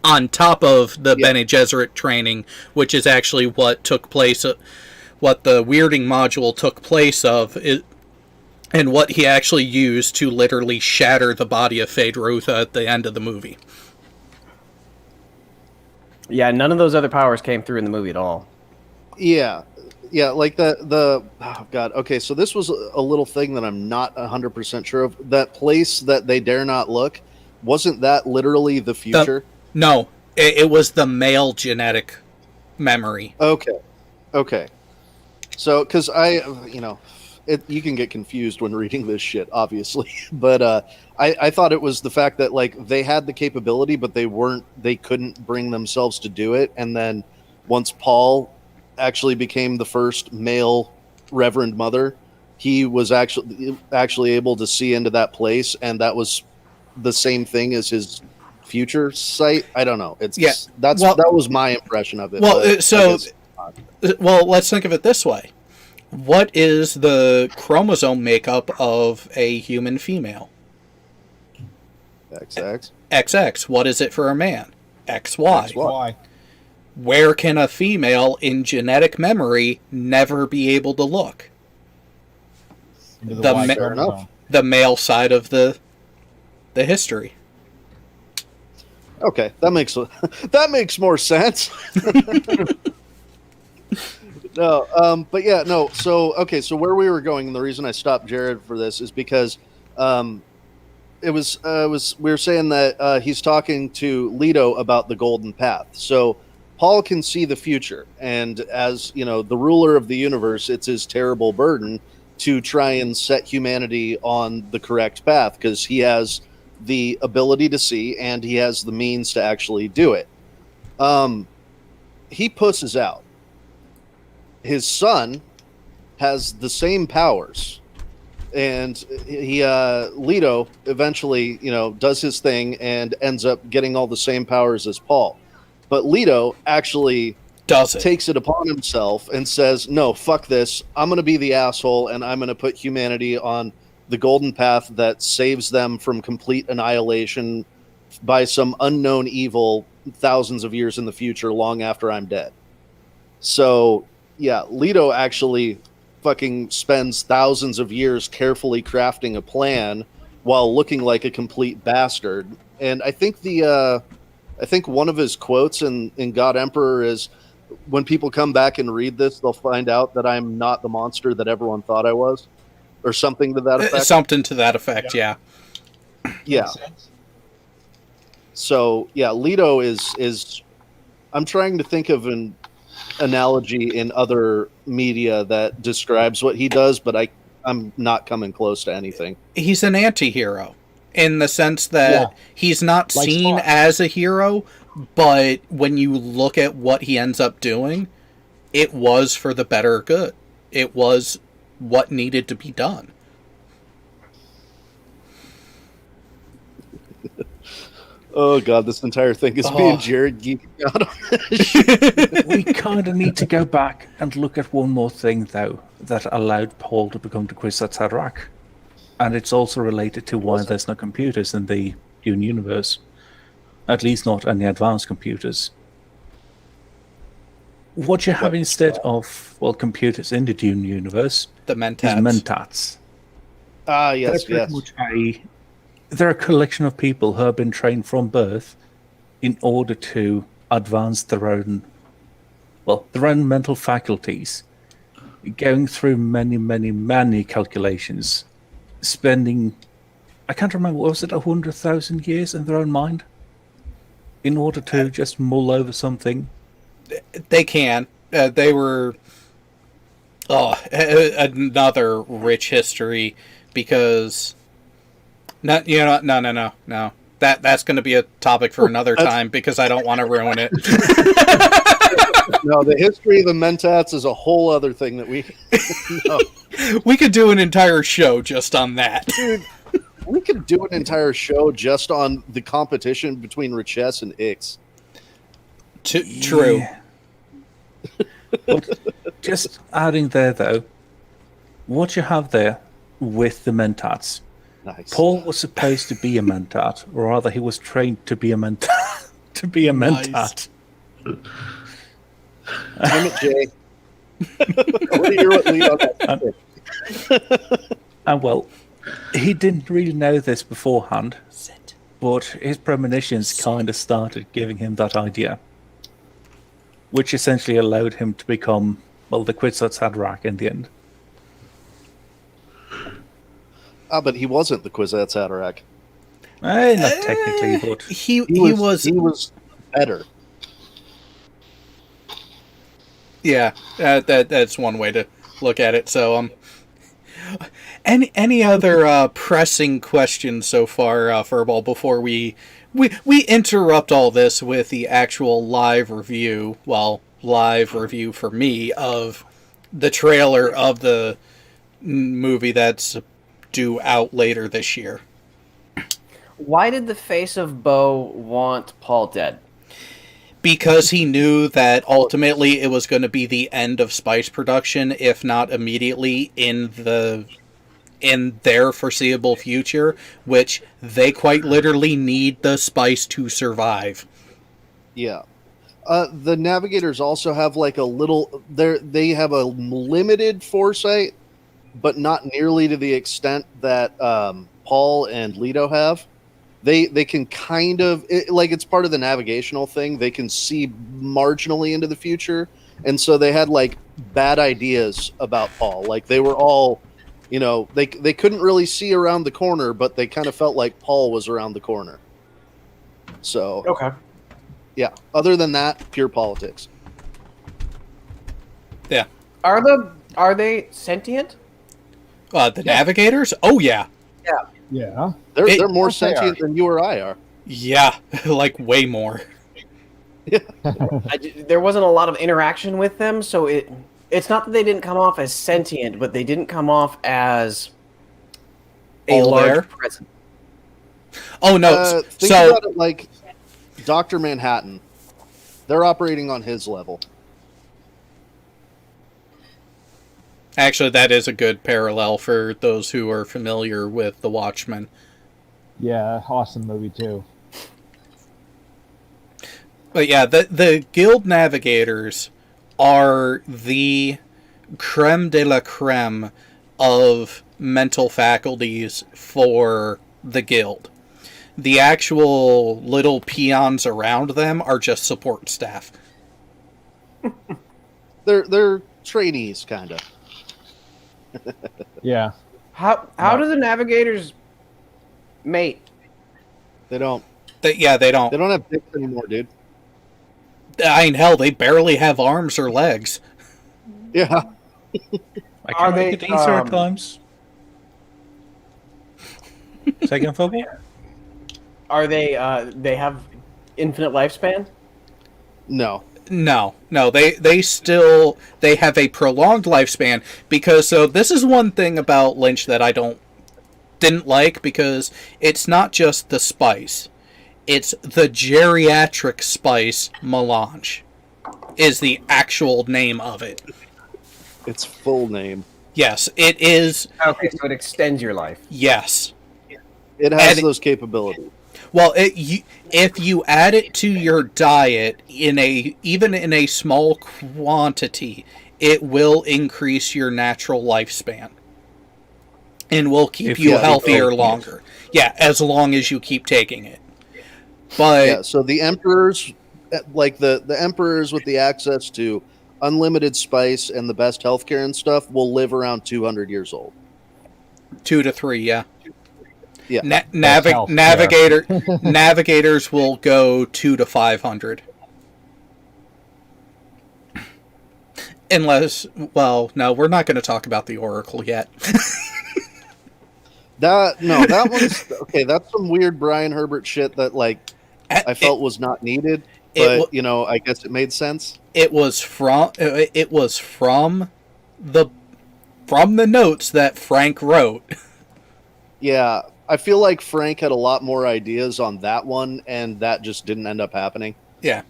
On top of the Bene Gesserit training, which is actually what took place, what the weirding module took place of, and what he actually used to literally shatter the body of Feyd-Rautha at the end of the movie. Yeah, none of those other powers came through in the movie at all. Yeah, like oh god. Okay, so this was a little thing that I'm not 100% sure of. That place that they dare not look, wasn't that literally the future? No, it was the male genetic memory. Okay. So, because you can get confused when reading this shit, obviously. But I thought it was the fact that like they had the capability, but they couldn't bring themselves to do it. And then once Paul actually became the first male Reverend Mother, he was actually able to see into that place, and that was the same thing as his future sight. I don't know. That was my impression of it. Well, let's think of it this way. What is the chromosome makeup of a human female? XX. XX. What is it for a man? XY. Why? Where can a female in genetic memory never be able to look? Into The Y ma- Fair chromosome. enough. The male side of the history. Okay, that makes more sense. No, but yeah, no. So okay, so where we were going, and the reason I stopped Jared for this is because it was we were saying that he's talking to Leto about the golden path. So Paul can see the future, and as you know, the ruler of the universe, it's his terrible burden to try and set humanity on the correct path because he has the ability to see and he has the means to actually do it. He pusses out. His son has the same powers, and he Leto eventually, does his thing and ends up getting all the same powers as Paul. But Leto actually takes it upon himself and says, "No, fuck this. I'm going to be the asshole, and I'm going to put humanity on the golden path that saves them from complete annihilation by some unknown evil thousands of years in the future, long after I'm dead." So, yeah, Leto actually fucking spends thousands of years carefully crafting a plan while looking like a complete bastard. And I think one of his quotes in God Emperor is, when people come back and read this, they'll find out that I'm not the monster that everyone thought I was, or something to that effect. Something to that effect, yeah. Yeah. So yeah, Leto is. I'm trying to think of an analogy in other media that describes what he does, but I'm not coming close to anything. He's an anti-hero in the sense that he's not Like seen Spock. as a hero, but when you look at what he ends up doing, it was for the better good. It was what needed to be done. Oh god, this entire thing is me and Jared geeking out on this shit. We kind of need to go back and look at one more thing, though, that allowed Paul to become the Kwisatz Haderach. And it's also related to why there's no computers in the Dune universe. At least not any advanced computers. What you have instead of, computers in the Dune universe The is Mentats. mentats. Ah, yes, They're yes. pretty much they're a collection of people who have been trained from birth in order to advance their own mental faculties, going through many, many, many calculations, spending, I can't remember, was it 100,000 years in their own mind in order to just mull over something? They can. They were... another rich history, because... No. That's going to be a topic for another time, because I don't want to ruin it. No, the history of the Mentats is a whole other thing that we... No. We could do an entire show just on that. Dude, we could do an entire show just on the competition between Richesse and Ix. True. Yeah. But just adding there, though, what you have there with the mentats. Nice. Paul was supposed to be a mentat, or rather, he was trained to be a mentat. To be a mentat. Damn it, Jay. I want to hear what Leon has to say. And well, he didn't really know this beforehand, but his premonitions kind of started giving him that idea, which essentially allowed him to become, the Kwisatz Haderach in the end. But he wasn't the Kwisatz Haderach. Not technically, but He was better. Yeah, that's one way to look at it. So, any other pressing questions so far, Furball, before we interrupt all this with the actual live review? Well, live review for me of the trailer of the movie that's due out later this year. Why did the face of Bo want Paul dead? Because he knew that ultimately it was going to be the end of Spice production, if not immediately in the in their foreseeable future, which they quite literally need the spice to survive. Yeah. The navigators also have like a little. They have a limited foresight, but not nearly to the extent that Paul and Leto have. They can kind of it's part of the navigational thing. They can see marginally into the future, and so they had like bad ideas about Paul. Like they were all, they couldn't really see around the corner, but they kind of felt like Paul was around the corner. So Okay. yeah. Other than that, pure politics. Yeah. Are they sentient? The navigators? Oh, yeah. Yeah. They're more Of course they sentient than you or I are. Yeah, like way more. There wasn't a lot of interaction with them, so it's not that they didn't come off as sentient, but they didn't come off as a All large there? presence. Oh, no. Think about it like Dr. Manhattan. They're operating on his level. Actually, that is a good parallel for those who are familiar with The Watchmen. Yeah, awesome movie too. But yeah, the Guild Navigators are the creme de la creme of mental faculties for the Guild. The actual little peons around them are just support staff. They're trainees, kind of. Yeah. How do the navigators mate? They don't. They don't. They don't have dicks anymore, dude. I mean, hell, they barely have arms or legs. Yeah. I Are can make they, it easier at times. Second football? Are they have infinite lifespan? No. No, they have a prolonged lifespan because this is one thing about Lynch that I didn't like, because it's not just the spice, it's the geriatric spice melange is the actual name of it. Its full name. Yes, it is. Okay, so it extends your life. Yes. It has And those capabilities. Well, if you add it to your diet even in a small quantity, it will increase your natural lifespan and will keep you healthier longer. Yeah, as long as you keep taking it. But Yeah, so the emperors, like the emperors with the access to unlimited spice and the best healthcare and stuff, will live around 200 years old. 2 to 3, yeah. Yeah. Navigators will go 2 to 500. Unless, well, no, we're not going to talk about the Oracle yet. That one's okay. That's some weird Brian Herbert shit that I felt was not needed, but I guess it made sense. It was from the notes that Frank wrote. Yeah, I feel like Frank had a lot more ideas on that one, and that just didn't end up happening. Yeah.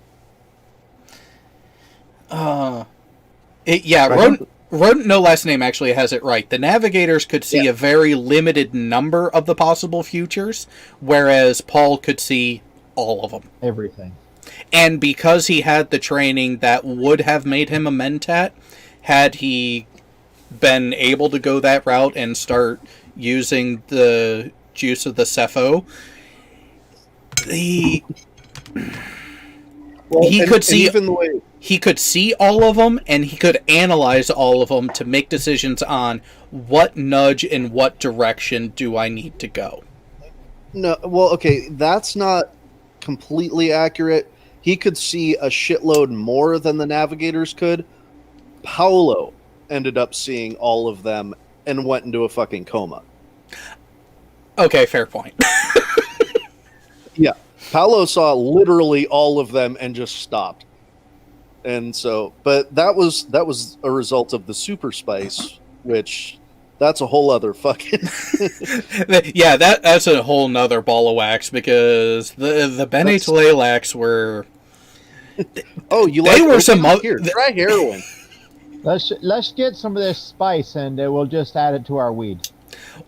Rodent No Last Name actually has it right. The Navigators could see a very limited number of the possible futures, whereas Paul could see all of them. Everything. And because he had the training that would have made him a Mentat, had he been able to go that route and start using the juice of the Cepho, he could see even the way he could see all of them, and he could analyze all of them to make decisions on what nudge and what direction do I need to go. No, well, okay, that's not completely accurate. He could see a shitload more than the Navigators could. Paolo ended up seeing all of them and went into a fucking coma. Okay, fair point. Yeah. Paolo saw literally all of them and just stopped. And so, but that was a result of the super spice, which that's a whole other fucking Yeah, that's a whole nother ball of wax, because the Bene Tlaylacs were here, try heroin. Let's get some of this spice and we'll just add it to our weed.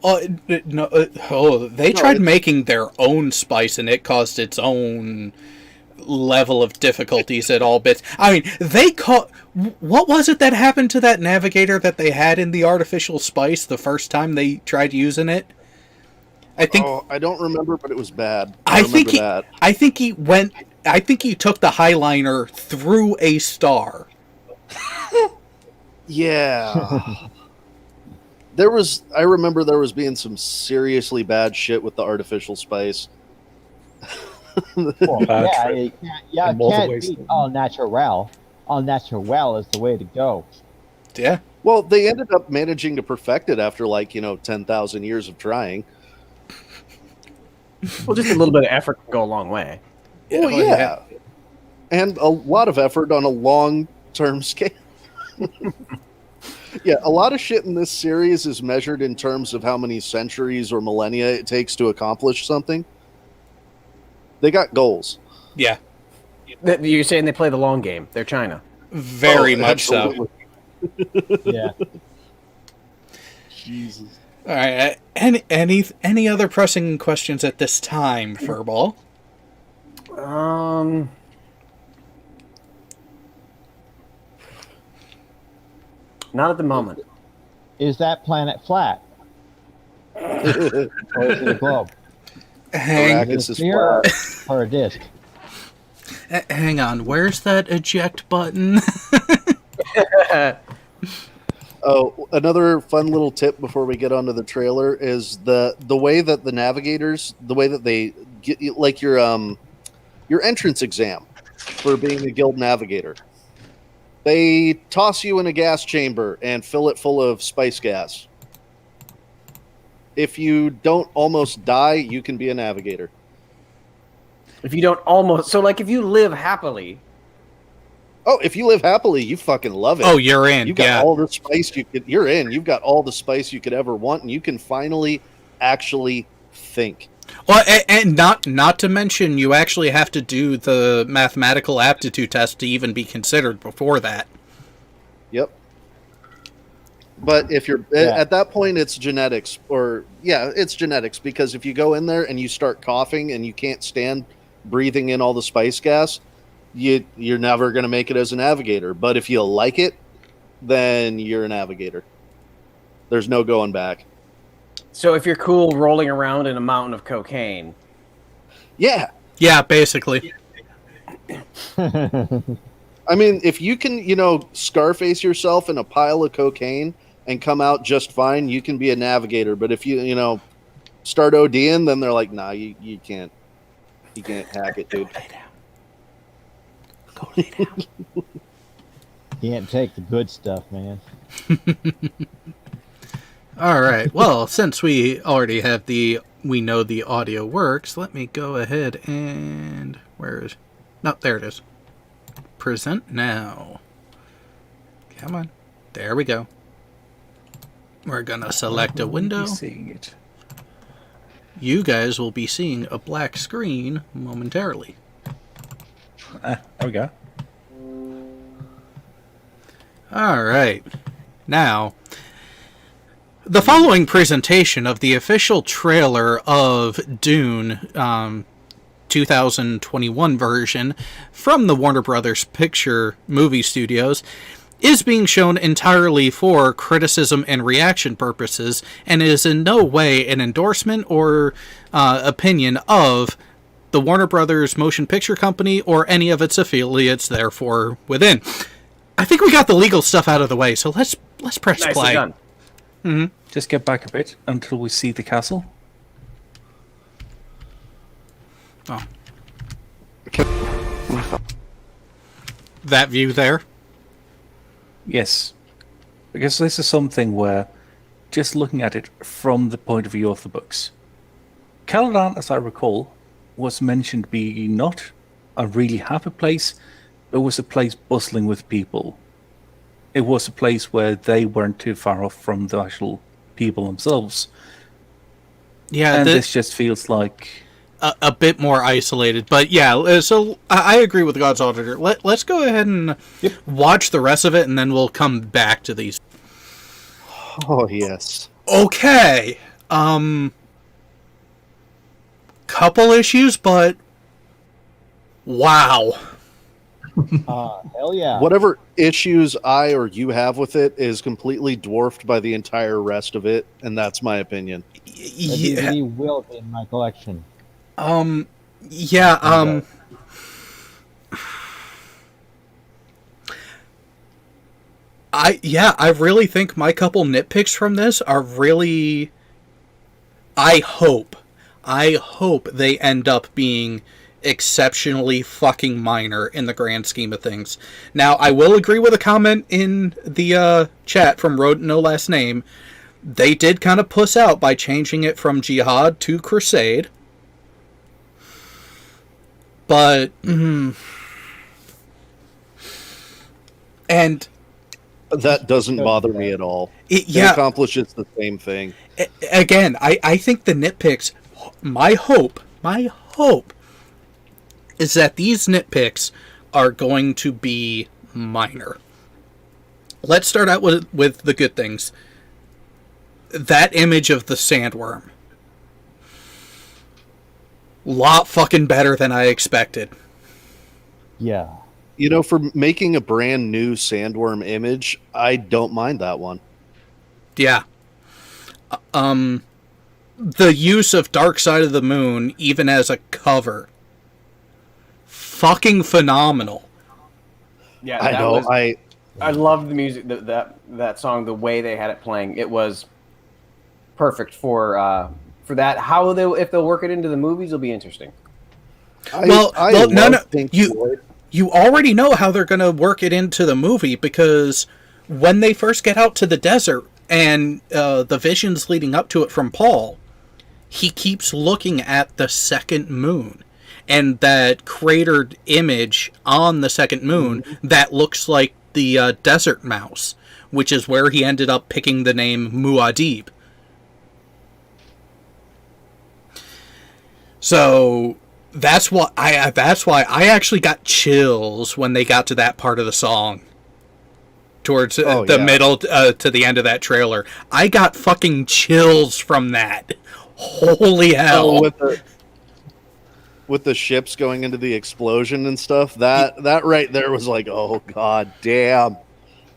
They tried making their own spice, and it caused its own level of difficulties at all bits. I mean, what was it that happened to that navigator that they had in the artificial spice the first time they tried using it? I think. Oh, I don't remember, but it was bad. I think he took the highliner through a star. Yeah. I remember there was being some seriously bad shit with the artificial spice. Well, it can't be all natural. All natural is the way to go. Yeah. Well, they ended up managing to perfect it after 10,000 years of trying. Well, just a little bit of effort can go a long way. Well, yeah. And a lot of effort on a long-term scale. Yeah, a lot of shit in this series is measured in terms of how many centuries or millennia it takes to accomplish something. They got goals. Yeah. You're saying they play the long game. They're China. Very much so. Yeah. Jesus. All right. Any other pressing questions at this time, Furball? Not at the moment. Is that planet flat? Or is it a globe? Arrakis is flat. Or a disc? Hang on. Where's that eject button? Oh, another fun little tip before we get onto the trailer is the way that the navigators, the way that they get your entrance exam for being a guild navigator. They toss you in a gas chamber and fill it full of spice gas. If you don't almost die, you can be a navigator. If you don't almost... So, if you live happily... Oh, if you live happily, you fucking love it. Oh, you're in. You've got all the spice you're in. You've got all the spice you could ever want, and you can finally actually think. Well, and not to mention, you actually have to do the mathematical aptitude test to even be considered before that. Yep. But if you're at that point, it's genetics, it's genetics, because if you go in there and you start coughing and you can't stand breathing in all the spice gas, you're never going to make it as a navigator. But if you like it, then you're a navigator. There's no going back. So if you're cool rolling around in a mountain of cocaine... Yeah. Yeah, basically. I mean, if you can, Scarface yourself in a pile of cocaine and come out just fine, you can be a navigator. But if you, start ODing, then they're like, nah, you can't. You can't hack it, dude. Go lay down. You can't take the good stuff, man. All right. Well, since we already have we know the audio works, let me go ahead and... No, there it is. Present now. Come on. There we go. We're going to select a window. Seeing it. You guys will be seeing a black screen momentarily. There we go. All right. Now, the following presentation of the official trailer of Dune 2021 version from the Warner Brothers Picture Movie Studios is being shown entirely for criticism and reaction purposes and is in no way an endorsement or opinion of the Warner Brothers Motion Picture Company or any of its affiliates, therefore within. I think we got the legal stuff out of the way, so let's press Nicely play. done. Mm-hmm. Just get back a bit until we see the castle. Oh. That view there? Yes. Because this is something where, just looking at it from the point of view of the books, Caladan, as I recall, was mentioned being not a really happy place, but was a place bustling with people. It was a place where they weren't too far off from the actual people themselves. Yeah, and this just feels like a bit more isolated. But yeah, so I agree with God's Auditor. Let's go ahead and watch the rest of it, and then we'll come back to these. Oh, yes. Okay. Couple issues, but wow. Hell yeah. Whatever issues I or you have with it is completely dwarfed by the entire rest of it, and that's my opinion. The DVD will be in my collection. Yeah, I really think my couple nitpicks from this are really... I hope they end up being exceptionally fucking minor in the grand scheme of things. Now, I will agree with a comment in the chat from Road No Last Name. They did kind of puss out by changing it from Jihad to Crusade. But, and that doesn't bother me at all. It accomplishes the same thing. Again, I think the nitpicks, my hope is that these nitpicks are going to be minor. Let's start out with the good things. That image of the sandworm. Lot fucking better than I expected. Yeah. You know, for making a brand new sandworm image, I don't mind that one. Yeah. The use of Dark Side of the Moon, even as a cover, fucking phenomenal. Yeah, I know. I love the music, that song, the way they had it playing. It was perfect for that. If they'll work it into the movies, will be interesting. No. You already know how they're going to work it into the movie, because when they first get out to the desert and the visions leading up to it from Paul, he keeps looking at the second moon and that cratered image on the second moon that looks like the desert mouse, which is where he ended up picking the name Muad'Dib. So that's why I actually got chills when they got to that part of the song. Towards the middle to the end of that trailer. I got fucking chills from that. Holy hell. With the ships going into the explosion and stuff, that right there was like, oh god damn.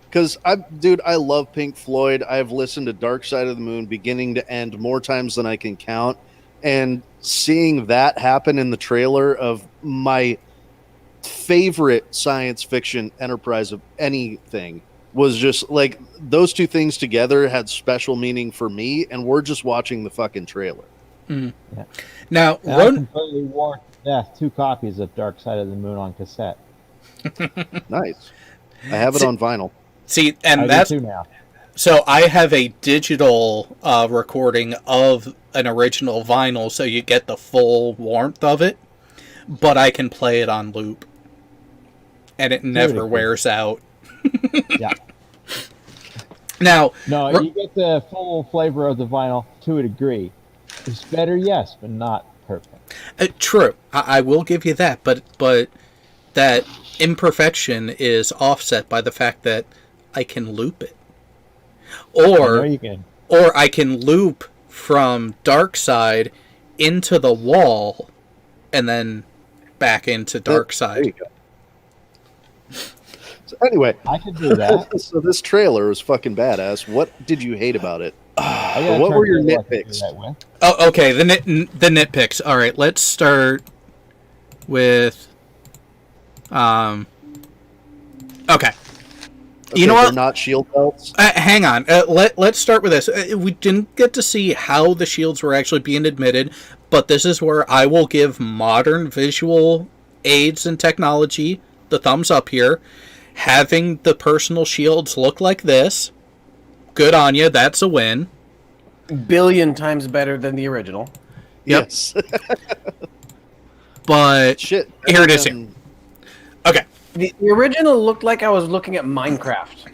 Because I love Pink Floyd. I've listened to Dark Side of the Moon beginning to end more times than I can count. And seeing that happen in the trailer of my favorite science fiction enterprise of anything was just like, those two things together had special meaning for me, and we're just watching the fucking trailer. Mm. Yeah. Now, I completely wore 2 copies of Dark Side of the Moon on cassette. Nice. I have it on vinyl. See, and that's now. So I have a digital recording of an original vinyl, so you get the full warmth of it, but I can play it on loop, and it never wears out. Yeah. Now, no, you get the full flavor of the vinyl to a degree. It's better, yes, but not perfect. True, I will give you that, but that imperfection is offset by the fact that I can loop it, or I can loop from Dark Side into the wall, and then back into Dark Side. There you go. So anyway, I could do that. So this trailer was fucking badass. What did you hate about it? What were your nitpicks? Oh, okay. The nitpicks. All right, let's start with. Okay. You know what? They're not shield belts. Hang on. Let's start with this. We didn't get to see how the shields were actually being admitted, but this is where I will give modern visual aids and technology the thumbs up here. Having the personal shields look like this, good on you. That's a win. Billion times better than the original. Yep. Yes. But shit, here it is. Here. Okay. The original looked like I was looking at Minecraft.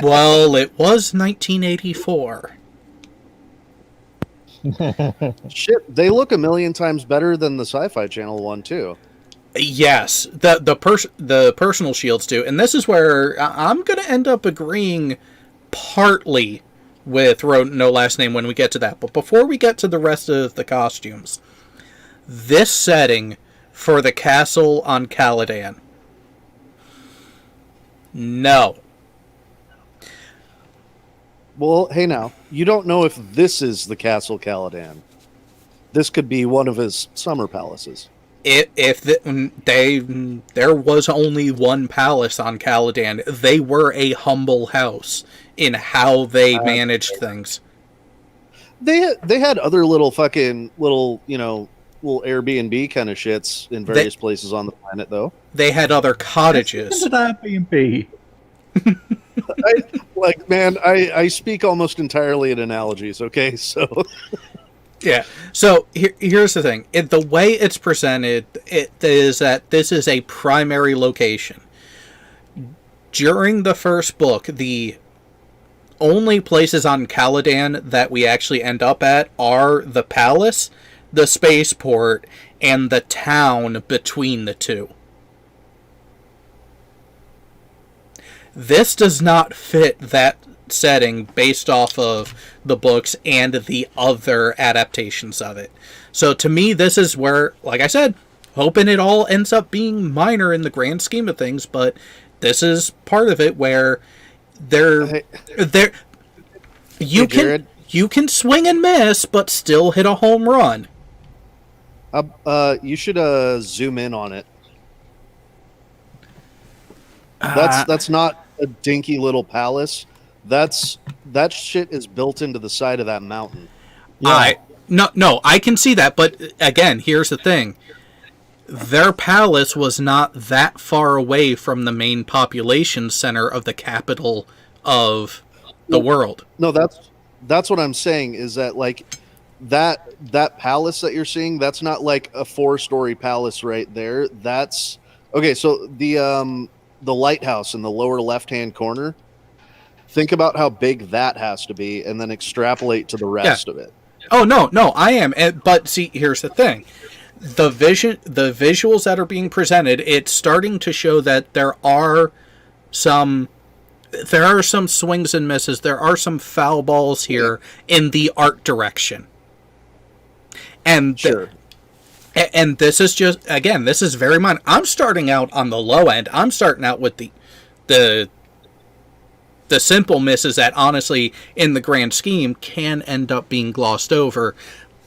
Well, it was 1984. Shit, they look a million times better than the Sci-Fi Channel one too. Yes, the personal shields do, and this is where I'm going to end up agreeing partly with No Last Name when we get to that. But before we get to the rest of the costumes, this setting for the castle on Caladan. No. Well, hey now, you don't know if this is the Castle Caladan. This could be one of his summer palaces. There was only one palace on Caladan. They were a humble house in how they managed things. They had other little little Airbnb kind of shits in various places on the planet, though. They had other cottages. Airbnb. I speak almost entirely in analogies. Okay, so. Yeah. So here's the thing. The way it's presented, it is that this is a primary location. During the first book, the only places on Caladan that we actually end up at are the palace, the spaceport, and the town between the two. This does not fit that setting based off of the books and the other adaptations of it. So to me, this is where, like I said, hoping it all ends up being minor in the grand scheme of things, but this is part of it where you can swing and miss, but still hit a home run. You should zoom in on it. That's not a dinky little palace. That shit is built into the side of that mountain. Yeah. I can see that, but again, here's the thing. Their palace was not that far away from the main population center of the capital of the world. No, that's what I'm saying, is that like that palace that you're seeing, that's not like a 4-story palace right there. That's okay, so the lighthouse in the lower left-hand corner, think about how big that has to be, and then extrapolate to the rest of it. Oh, no, I am. But see, here's the thing. The visuals that are being presented, it's starting to show that there are some swings and misses. There are some foul balls here in the art direction. And sure. And this is just, again, this is very minor. I'm starting out on the low end. I'm starting out with the simple misses that, honestly, in the grand scheme, can end up being glossed over.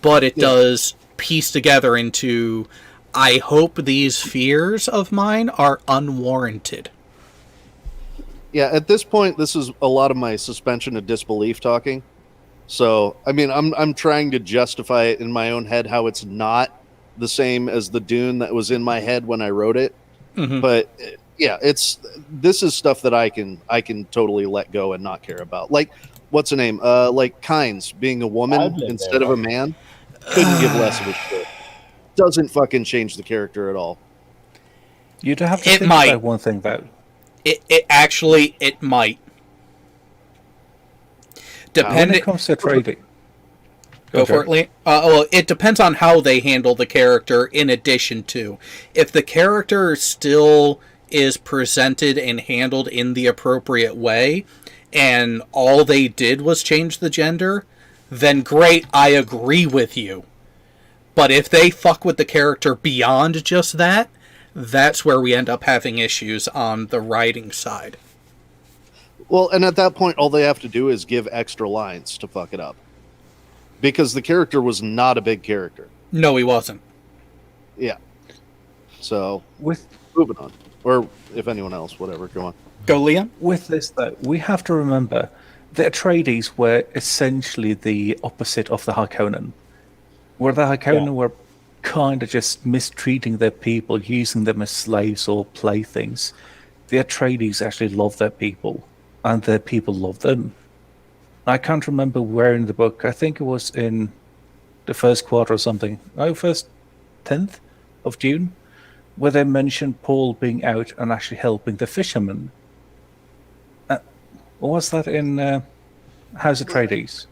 But it does piece together into, I hope these fears of mine are unwarranted. Yeah, at this point, this is a lot of my suspension of disbelief talking. So, I mean, I'm trying to justify it in my own head how it's not the same as the Dune that was in my head when I wrote it. Mm-hmm. But yeah, this is stuff that I can totally let go and not care about. Like, what's her name? Like Kynes being a woman instead of a man. Couldn't give less of a shit. Doesn't fucking change the character at all. You'd have to think about one thing though. It might. When it comes to trading. Go for it, Lee. Well, it depends on how they handle the character in addition to. If the character still is presented and handled in the appropriate way, and all they did was change the gender, then great, I agree with you. But if they fuck with the character beyond just that, that's where we end up having issues on the writing side. Well, and at that point, all they have to do is give extra lines to fuck it up. Because the character was not a big character. No, he wasn't. Yeah. So, moving on. Or if anyone else, whatever, go on. Go, Liam. With this, though, we have to remember the Atreides were essentially the opposite of the Harkonnen. Where the Harkonnen were kind of just mistreating their people, using them as slaves or playthings. The Atreides actually loved their people, and their people loved them. I can't remember where in the book. I think it was in the first quarter or something. Oh, first 10th of June, where they mentioned Paul being out and actually helping the fishermen. Or was that in House Atreides?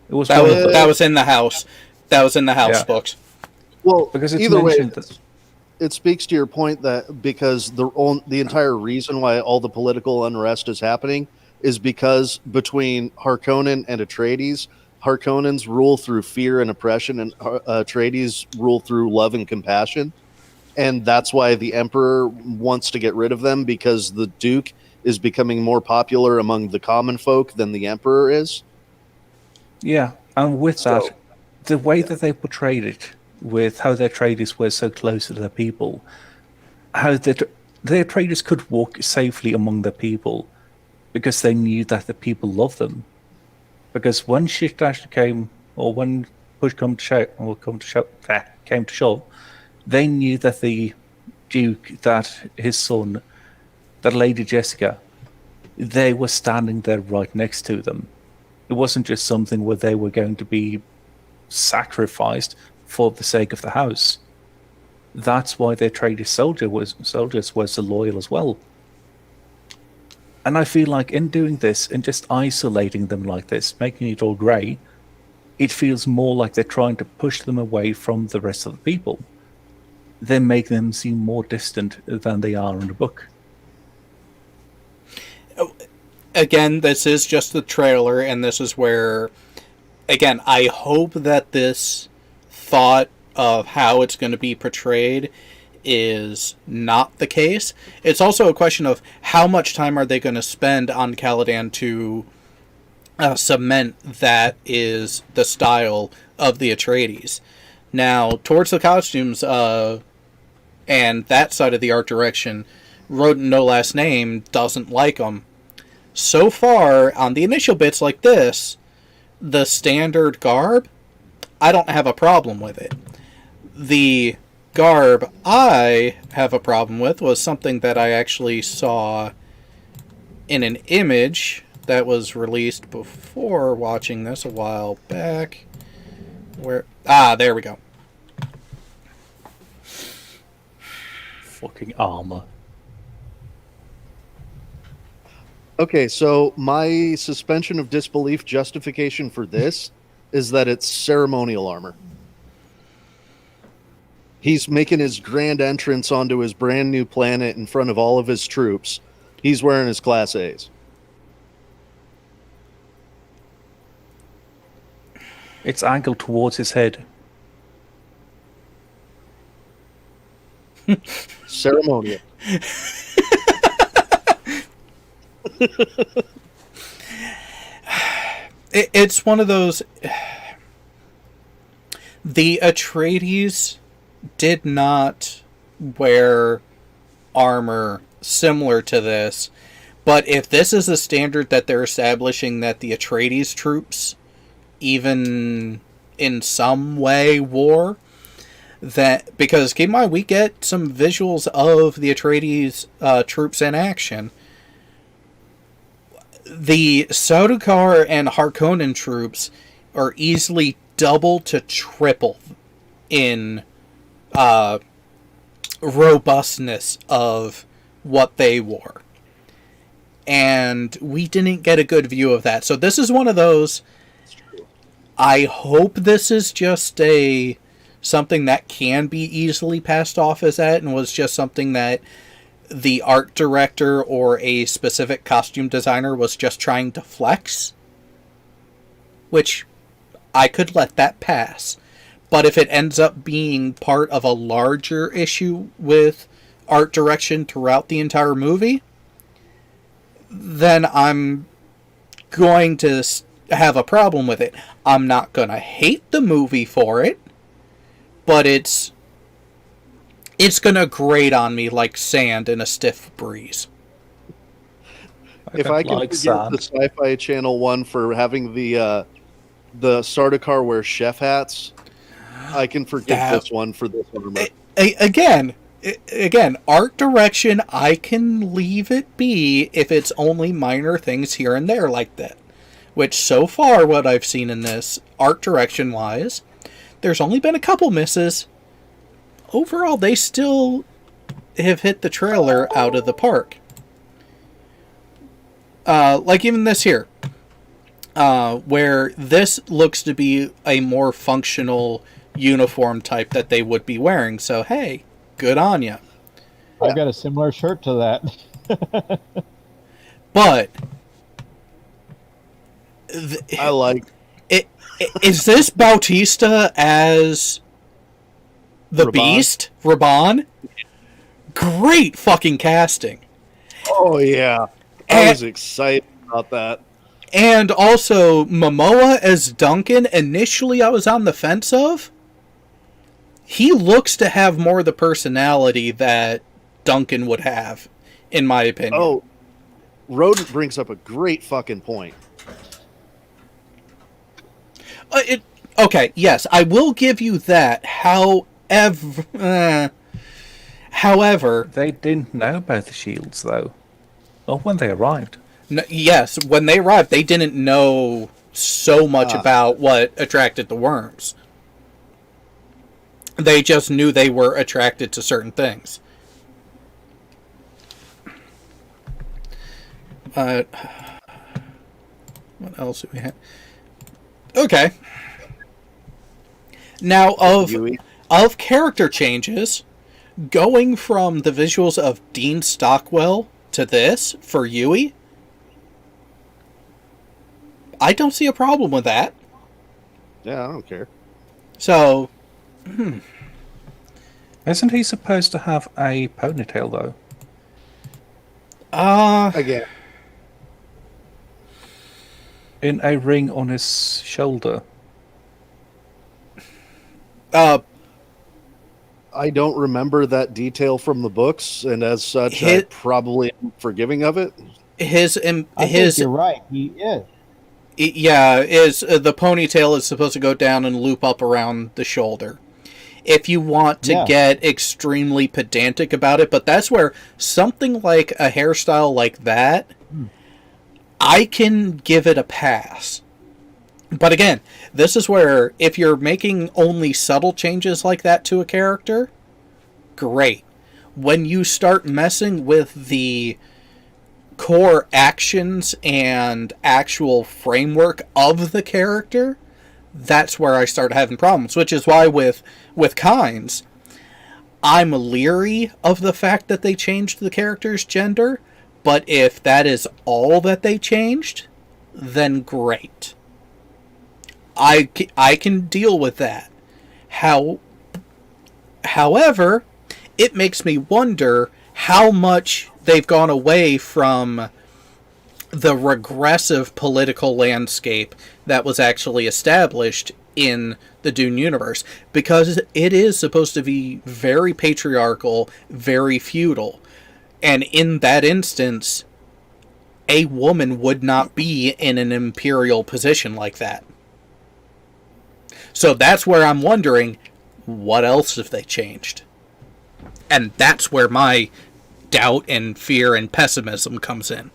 It was that was in the house. That was in the house books. Well, because it's either way, that it speaks to your point that because the entire reason why all the political unrest is happening is because between Harkonnen and Atreides, Harkonnens rule through fear and oppression, and Atreides rule through love and compassion. And that's why the Emperor wants to get rid of them, because the Duke is becoming more popular among the common folk than the Emperor is. Yeah, and with that, the way that they portrayed it, with how their traders were so close to their people, how their traders could walk safely among their people because they knew that the people loved them. Because when shit actually came, or when push came to shove, they knew that the Duke, that his son, that Lady Jessica, they were standing there right next to them. It wasn't just something where they were going to be sacrificed for the sake of the house. That's why their trader soldiers were so loyal as well. And I feel like in doing this and just isolating them like this, making it all grey, it feels more like they're trying to push them away from the rest of the people. They make them seem more distant than they are in the book. Again, this is just the trailer, and this is where, again, I hope that this thought of how it's going to be portrayed is not the case. It's also a question of how much time are they going to spend on Caladan to cement that is the style of the Atreides. Now, towards the costumes and that side of the art direction, Rodent No Last Name doesn't like them. So far, on the initial bits like this, the standard garb, I don't have a problem with it. The garb I have a problem with was something that I actually saw in an image that was released before watching this a while back. There we go. Fucking armor. Okay, so my suspension of disbelief justification for this is that it's ceremonial armor. He's making his grand entrance onto his brand new planet in front of all of his troops. He's wearing his Class A's. It's angled towards his head. Ceremonial. It's one of those... The Atreides did not wear armor similar to this, but if this is a standard that they're establishing that the Atreides troops, even in some way, wore, that, because keep in mind, we get some visuals of the Atreides troops in action. The Sardaukar and Harkonnen troops are easily double to triple in robustness of what they wore. And we didn't get a good view of that. So this is one of those... I hope this is just something that can be easily passed off as that, and was just something that the art director or a specific costume designer was just trying to flex. Which I could let that pass. But if it ends up being part of a larger issue with art direction throughout the entire movie, then I'm going to have a problem with it. I'm not going to hate the movie for it, but it's going to grate on me like sand in a stiff breeze. If I can forgive the Sci-Fi Channel one for having the Sardaukar wear chef hats, I can forgive this one for this armor. Again, art direction, I can leave it be if it's only minor things here and there like that. Which, so far, what I've seen in this, art direction-wise, there's only been a couple misses. Overall, they still have hit the trailer out of the park. Like even this here. Where this looks to be a more functional uniform type that they would be wearing. So, hey, good on ya. I've got a similar shirt to that. But I like it. Is this Bautista as the Raban? Beast? Raban? Great fucking casting. Oh yeah, I was excited about that. And also Momoa as Duncan. Initially, I was on the fence of. He looks to have more of the personality that Duncan would have, in my opinion. Oh, Rodent brings up a great fucking point. Okay, yes, I will give you that. However, they didn't know about the shields, though. Or when they arrived. Yes, when they arrived, they didn't know so much about what attracted the worms. They just knew they were attracted to certain things. What else do we have? Okay. Now, of character changes, going from the visuals of Dean Stockwell to this, for Yui, I don't see a problem with that. Yeah, I don't care. So, Isn't he supposed to have a ponytail, though? Again. In a ring on his shoulder. I don't remember that detail from the books, and as such, I probably am forgiving of it. I think you're right. He is. Yeah, the ponytail is supposed to go down and loop up around the shoulder. If you want to get extremely pedantic about it, but that's where something like a hairstyle like that, I can give it a pass. But again, this is where if you're making only subtle changes like that to a character, great. When you start messing with the core actions and actual framework of the character, that's where I start having problems, which is why with Kynes, I'm leery of the fact that they changed the character's gender, but if that is all that they changed, then great. I can deal with that. However, it makes me wonder how much they've gone away from the regressive political landscape that was actually established in the Dune universe, because it is supposed to be very patriarchal, very feudal, and in that instance, a woman would not be in an imperial position like that. So that's where I'm wondering, what else have they changed? And that's where my doubt and fear and pessimism comes in.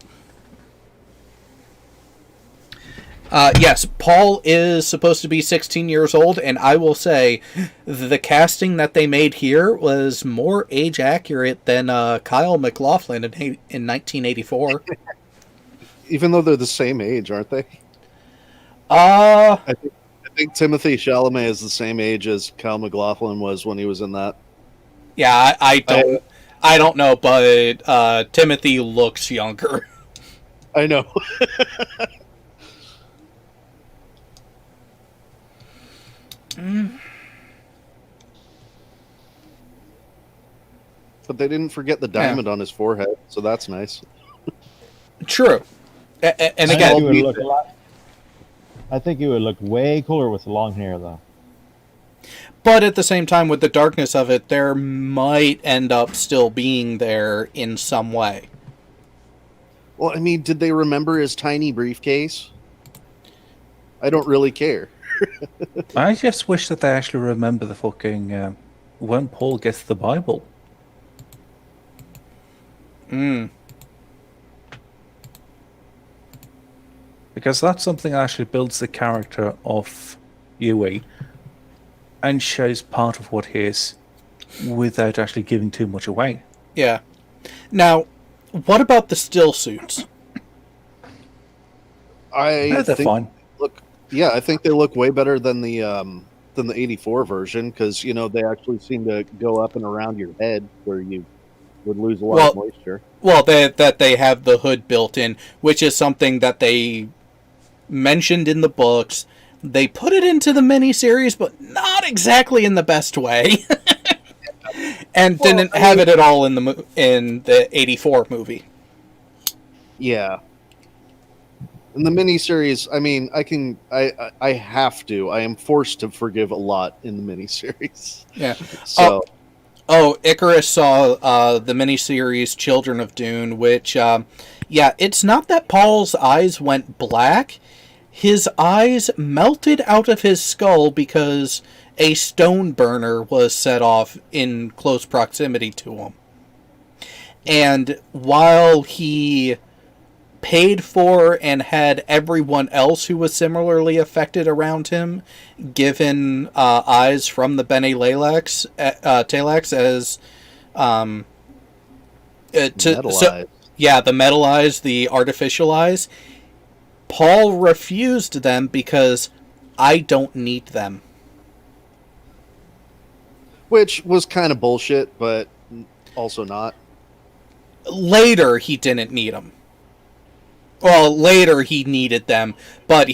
Yes, Paul is supposed to be 16 years old, and I will say the casting that they made here was more age accurate than Kyle MacLachlan in 1984. Even though they're the same age, aren't they? I think Timothy Chalamet is the same age as Kyle MacLachlan was when he was in that. Yeah, I don't know, but Timothy looks younger. I know. But they didn't forget the diamond on his forehead, so that's nice. True. And again, I think he would look way cooler with the long hair, though. But at the same time, with the darkness of it, there might end up still being there in some way. Well, I mean, did they remember his tiny briefcase? I don't really care. I just wish that they actually remember the fucking when Paul gets the Bible. Because that's something that actually builds the character of Yui and shows part of what he is without actually giving too much away. Yeah. Now, what about the still suits? They're fine. I think they look way better than the 84 version, because they actually seem to go up and around your head where you would lose a lot of moisture. Well, that they have the hood built in, which is something that they mentioned in the books. They put it into the miniseries, but not exactly in the best way. And didn't have it at all in the 84 movie. Yeah. In the miniseries, I mean, I have to. I am forced to forgive a lot in the miniseries. Yeah. So. Icarus saw the miniseries Children of Dune, which, it's not that Paul's eyes went black. His eyes melted out of his skull because a stone burner was set off in close proximity to him. And while he paid for and had everyone else who was similarly affected around him given eyes from the Bene Talax as metal eyes. Yeah, the metal eyes, the artificial eyes. Paul refused them because I don't need them. Which was kind of bullshit, but also not. Later, he didn't need them. Well, later he needed them, but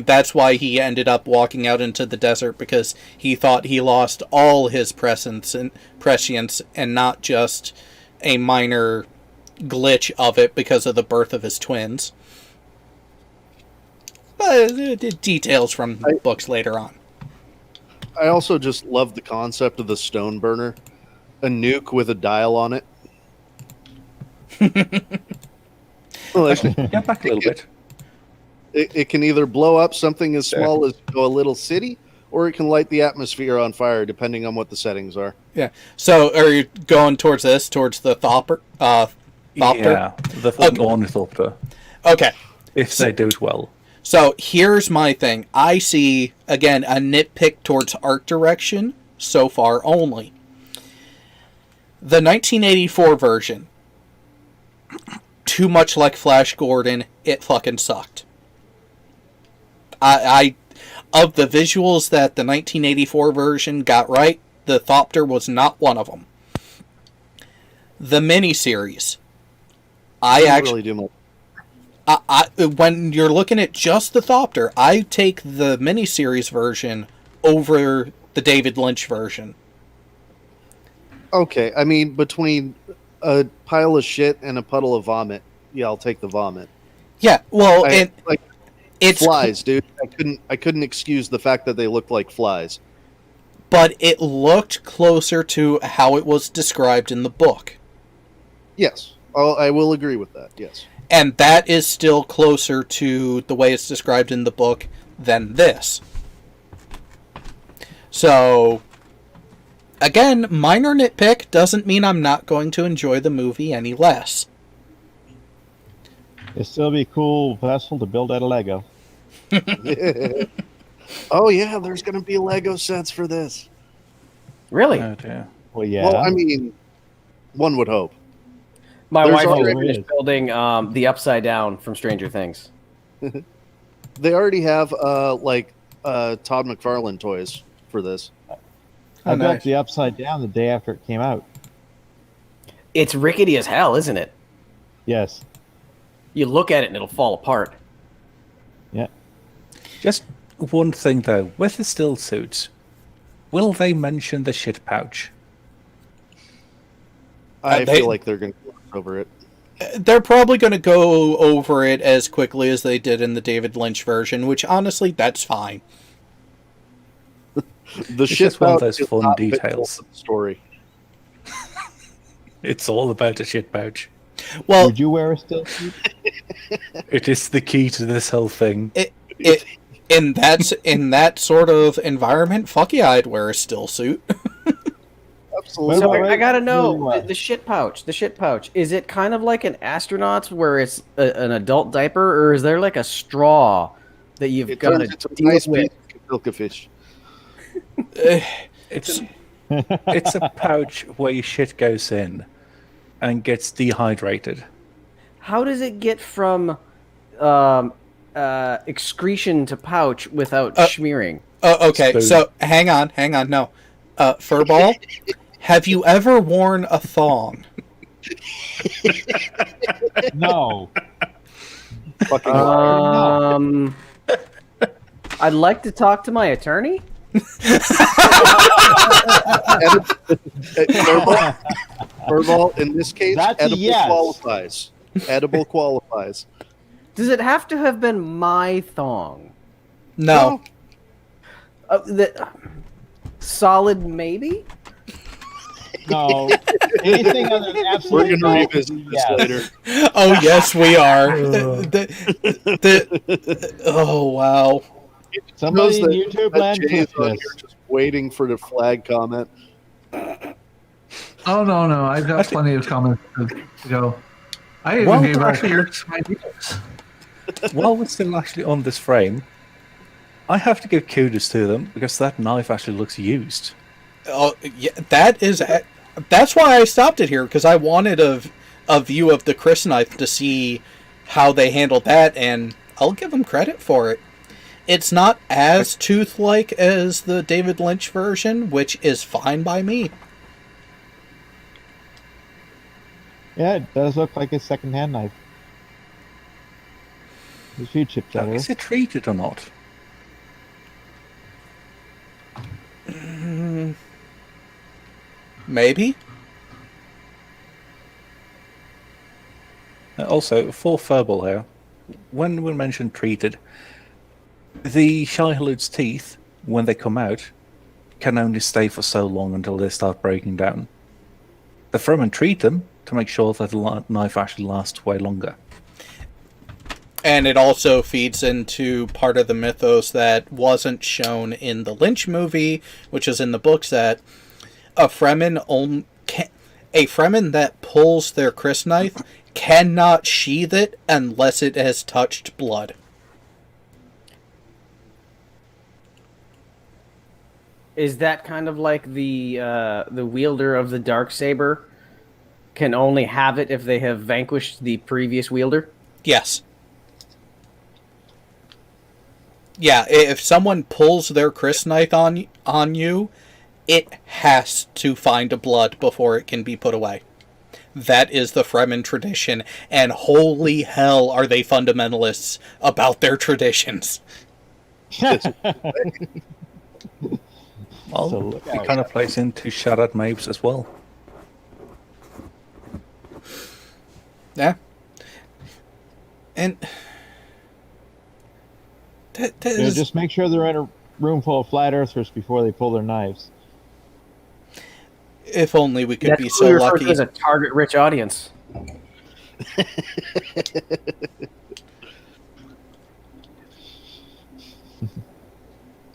that's why he ended up walking out into the desert, because he thought he lost all his prescience and not just a minor glitch of it because of the birth of his twins. But details from books later on. I also just love the concept of the stone burner. A nuke with a dial on it. Get back a little bit. It can either blow up something as small as a little city, or it can light the atmosphere on fire, depending on what the settings are. Yeah. So, are you going towards the Thopter? Yeah, the Ornithopter. Okay. If they do it well. So, here's my thing. I see, again, a nitpick towards art direction, so far only. The 1984 version, too much like Flash Gordon, it fucking sucked. Of the visuals that the 1984 version got right, the Thopter was not one of them. The miniseries, when you're looking at just the Thopter, I take the miniseries version over the David Lynch version. Okay, I mean, between a pile of shit and a puddle of vomit, yeah, I'll take the vomit. Yeah, well, it's flies, dude. I couldn't excuse the fact that they looked like flies. But it looked closer to how it was described in the book. Yes, I will agree with that. Yes, and that is still closer to the way it's described in the book than this. So, again, minor nitpick doesn't mean I'm not going to enjoy the movie any less. It'd still be a cool vessel to build out of Lego. Oh yeah, there's going to be Lego sets for this. Really? Oh, dear. Well, yeah. Well, I mean, one would hope. My There's wife already- is building the Upside Down from Stranger Things. They already have Todd McFarlane toys for this. I built the Upside Down the day after it came out. It's rickety as hell, isn't it? Yes. You look at it and it'll fall apart. Yeah. Just one thing though, with the still suits, will they mention the shit pouch? I feel like they're going to go over it. They're probably going to go over it as quickly as they did in the David Lynch version, which honestly, that's fine. The It's shit just one of pouch those is fun not visible details. to the story. It's all about a shit pouch. Well, Would you wear a still suit? It is the key to this whole thing. in that sort of environment, fuck yeah, I'd wear a still suit. Absolutely. So Well, I gotta know really the shit pouch. The shit pouch, is it kind of like an astronaut's where it's an adult diaper, or is there like a straw that you've It got turns to into a deal nice with? piece of milk fish. It's a pouch where your shit goes in and gets dehydrated. How does it get from excretion to pouch without smearing? Okay, Spoon. so hang on, no. Furball, have you ever worn a thong? No. Fucking liar. I'd like to talk to my attorney. Furball, in this case, That's a edible yes. qualifies. Edible qualifies. Does it have to have been my thong? No. Solid maybe? No. Anything other than We're absolute going to no, revisit this yes. later. Oh, yes, we are. Oh, wow. Somebody in Knows YouTube that land Jay's clip on this. here just waiting for the flag comment. Oh no, I've got plenty of comments to go. I even Well, gave our actually- characters some ideas. While we're still actually on this frame, I have to give kudos to them because that knife actually looks used. Oh, yeah, that's why I stopped it here, because I wanted a view of the Chris knife to see how they handled that, and I'll give them credit for it. It's not as tooth-like as the David Lynch version, which is fine by me. Yeah, it does look like a second-hand knife. There's a few chips out of Is it. it treated or not? Maybe? Also, for Furball here, when we mentioned treated, the Shai-Hulud's teeth, when they come out, can only stay for so long until they start breaking down. The Fremen treat them to make sure that the knife actually lasts way longer. And it also feeds into part of the mythos that wasn't shown in the Lynch movie, which is in the books, that a Fremen that pulls their Chris knife cannot sheath it unless it has touched blood. Is that kind of like the wielder of the Darksaber can only have it if they have vanquished the previous wielder? Yes. Yeah, if someone pulls their Chris knife on you, it has to find a blood before it can be put away. That is the Fremen tradition, and holy hell are they fundamentalists about their traditions. Well, So look it out. kind of plays into Shattered Mabes as well. Yeah. And that is... Just make sure they're in a room full of flat earthers before they pull their knives. If only we could That's be what so we refer lucky. to as a target-rich audience.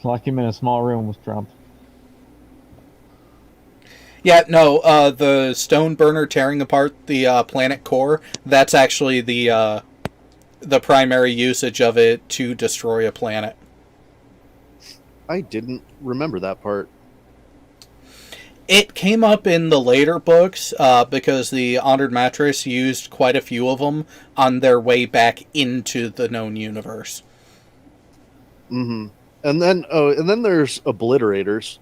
Lock him in a small room with Trump. Yeah, no, the stone burner tearing apart the planet core, that's actually the primary usage of it to destroy a planet. I didn't remember that part. It came up in the later books because the Honored Mattress used quite a few of them on their way back into the known universe. Mm-hmm. And then there's obliterators,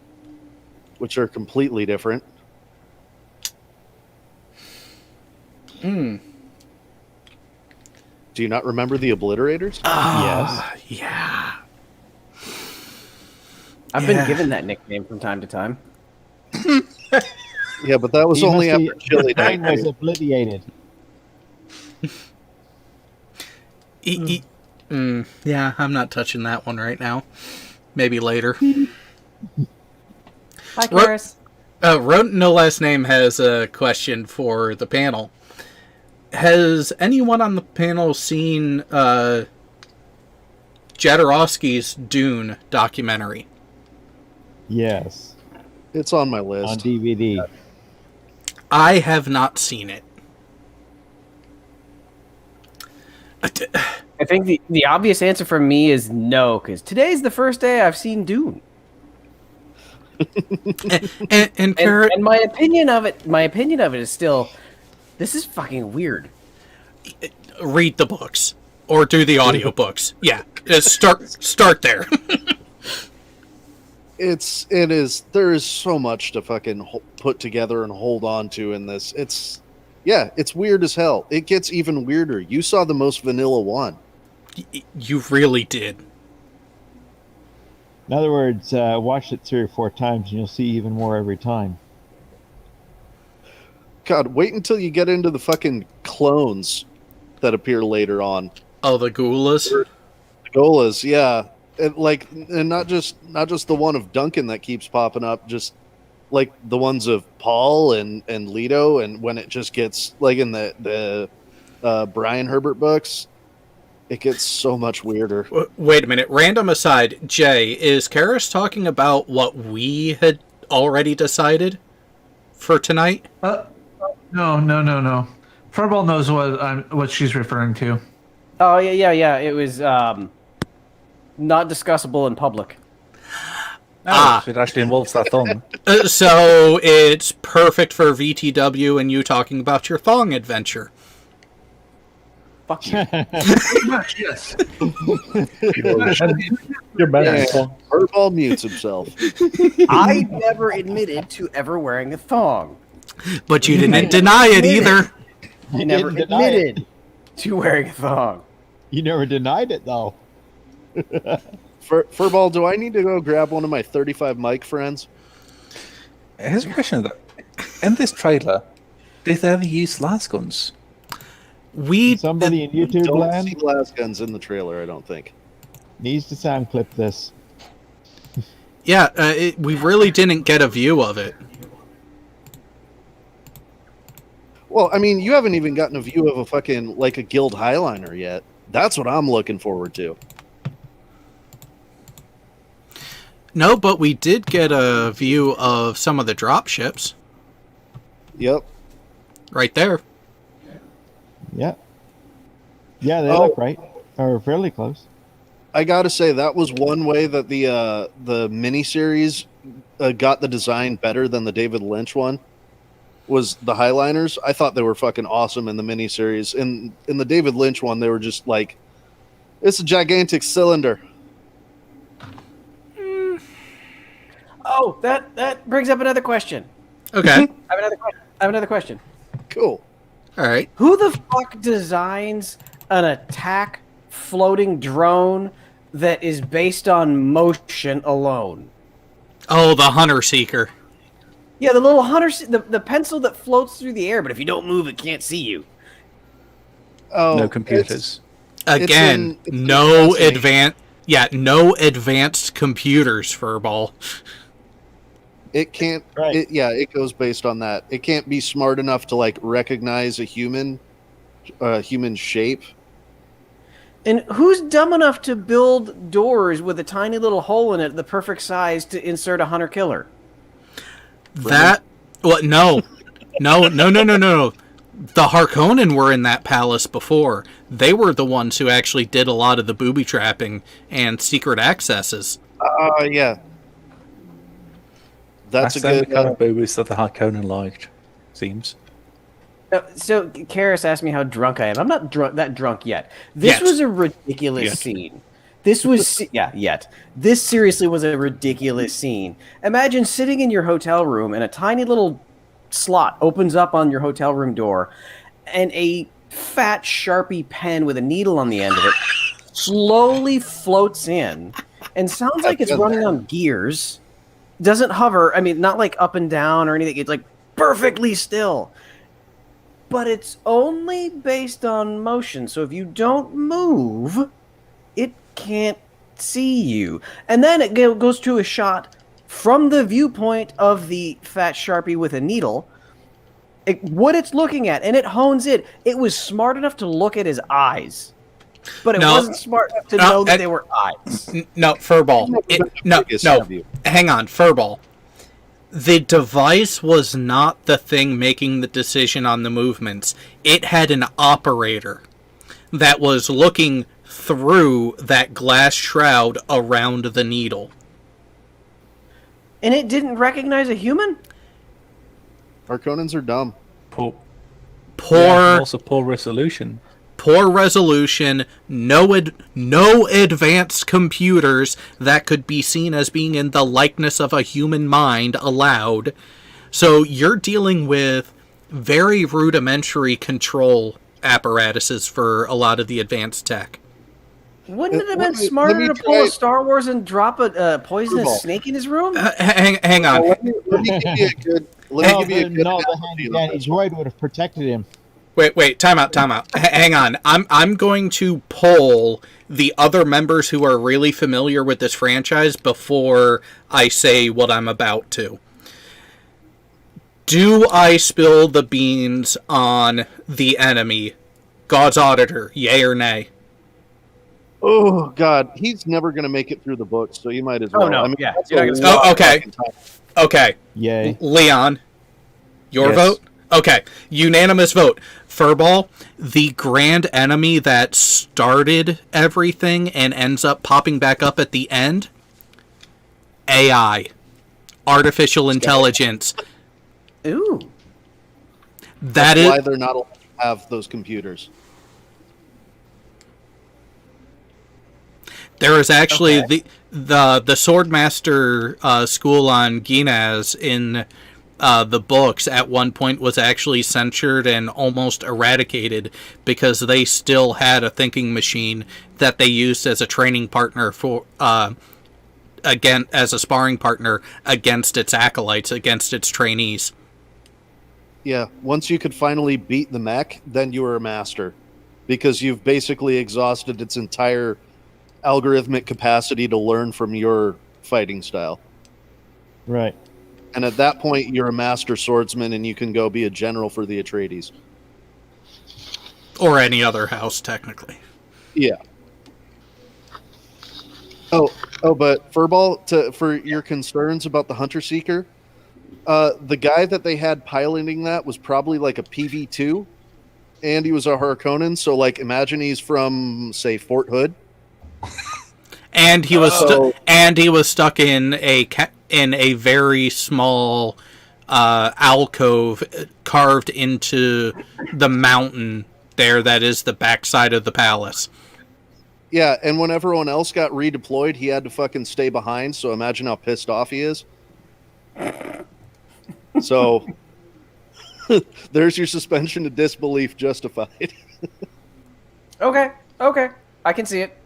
which are completely different. Hmm. Do you not remember the obliterators? Yes. Yeah. I've been given that nickname from time to time. Yeah, but that was He only must be- after Chili the thing Night. was obliterated. Yeah, I'm not touching that one right now. Maybe later. Hi, Chris. Wrote No Last Name has a question for the panel. Has anyone on the panel seen Jodorowsky's Dune documentary? Yes. It's on my On list. DVD. I have not seen it. I think the obvious answer for me is no, because today's the first day I've seen Dune. And my opinion of it is still, this is fucking weird. read the books or do the audiobooks. Yeah, start there. It is. There is so much to fucking put together and hold on to in this. It's weird as hell. It gets even weirder. You saw the most vanilla one. You really did. In other words, watch it 3 or 4 times, and you'll see even more every time. God, wait until you get into the fucking clones that appear later on. Oh, the Ghoulas? The Golas, yeah. And not just the one of Duncan that keeps popping up, just like the ones of Paul and Leto, and when it just gets like in the Brian Herbert books, it gets so much weirder. Wait a minute. Random aside, Jay, is Karis talking about what we had already decided for tonight? No. Furball knows what she's referring to. Oh, yeah. It was not discussable in public. So it actually involves that thong. So it's perfect for VTW and you talking about your thong adventure. Fuck you. Pretty much, yes. You're bad. Furball mutes himself. I never admitted to ever wearing a thong. But you didn't deny it either. I never admitted to wearing a thong. You never denied it, though. Furball, do I need to go grab one of my 35 mic friends? Here's a question, though. In this trailer, did they ever use las guns? Somebody in YouTube Don't land see glass guns in the trailer, I don't think. needs to sound clip this. Yeah, we really didn't get a view of it. Well, I mean, you haven't even gotten a view of a fucking, like, a Guild Highliner yet. That's what I'm looking forward to. No, but we did get a view of some of the drop ships. Yep. Right there. Yeah. Yeah, they look right. Or fairly close. I gotta say, that was one way that the miniseries got the design better than the David Lynch one. Was the Highliners. I thought they were fucking awesome in the miniseries. In the David Lynch one, they were just like, it's a gigantic cylinder. Oh, that brings up another question. Okay. I have another question. Cool. All right. Who the fuck designs an attack floating drone that is based on motion alone? Oh, the Hunter Seeker. Yeah, the little hunter, the pencil that floats through the air, but if you don't move, it can't see you. Oh, No computers. Again, it's no fascinating. no advanced computers, Furball. It can't. Right. It goes based on that. It can't be smart enough to like recognize a human shape. And who's dumb enough to build doors with a tiny little hole in it, the perfect size to insert a hunter killer? That what? No. The Harkonnen were in that palace before. They were the ones who actually did a lot of the booby trapping and secret accesses. Yeah. That's a the good. kind of boobies that the Harkonnen liked, seems. So, Karis asked me how drunk I am. I'm not that drunk yet. This was a ridiculous scene. This was, yet. This seriously was a ridiculous scene. Imagine sitting in your hotel room and a tiny little slot opens up on your hotel room door and a fat Sharpie pen with a needle on the end of it slowly floats in and sounds like it's running on gears. Doesn't hover. I mean, not like up and down or anything. It's like perfectly still. But it's only based on motion. So if you don't move, it can't see you. And then it goes to a shot from the viewpoint of the fat Sharpie with a needle. What it's looking at, and it hones it. It was smart enough to look at his eyes. But it wasn't smart enough to know that they were eyes. No, Furball. Hang on, Furball. The device was not the thing making the decision on the movements. It had an operator that was looking through that glass shroud around the needle. And it didn't recognize a human? Harkonnens are dumb. Also poor resolution. Poor resolution, no advanced computers that could be seen as being in the likeness of a human mind allowed. So you're dealing with very rudimentary control apparatuses for a lot of the advanced tech. Wouldn't it have been Let me smarter to pull try- a Star Wars and drop a poisonous Furball. snake in his room? Hang on. Let me give you a good. Let me give you a good. No, the analogy handy on dandy this. droid would have protected him. Wait, time out. Hang on. I'm going to poll the other members who are really familiar with this franchise before I say what I'm about to. Do I spill the beans on the enemy, God's Auditor, yay or nay? Oh God, he's never going to make it through the books, so you might as well. no, I mean, yeah, that's you're a not gonna- lot Oh, of okay. fucking time. Okay. Yay. Leon, your Yes. vote? Okay. Unanimous vote. Furball, the grand enemy that started everything and ends up popping back up at the end? AI. Artificial intelligence. Ooh. That That's why is... they're not allowed to have those computers. There is actually the Swordmaster school on Ginaz in the books at one point was actually censored and almost eradicated because they still had a thinking machine that they used as a training partner for again as a sparring partner against its acolytes, against its trainees. Yeah, once you could finally beat the mech, then you were a master, because you've basically exhausted its entire algorithmic capacity to learn from your fighting style. Right. And at that point, you're a master swordsman, and you can go be a general for the Atreides. Or any other house, technically. Yeah. But Furball, for your concerns about the Hunter Seeker, the guy that they had piloting that was probably like a PV2, and he was a Harkonnen. So, like, imagine he's from, say, Fort Hood. And he was stuck in a very small alcove carved into the mountain there that is the backside of the palace. Yeah, and when everyone else got redeployed, he had to fucking stay behind. So imagine how pissed off he is. So there's your suspension of disbelief justified. Okay. I can see it.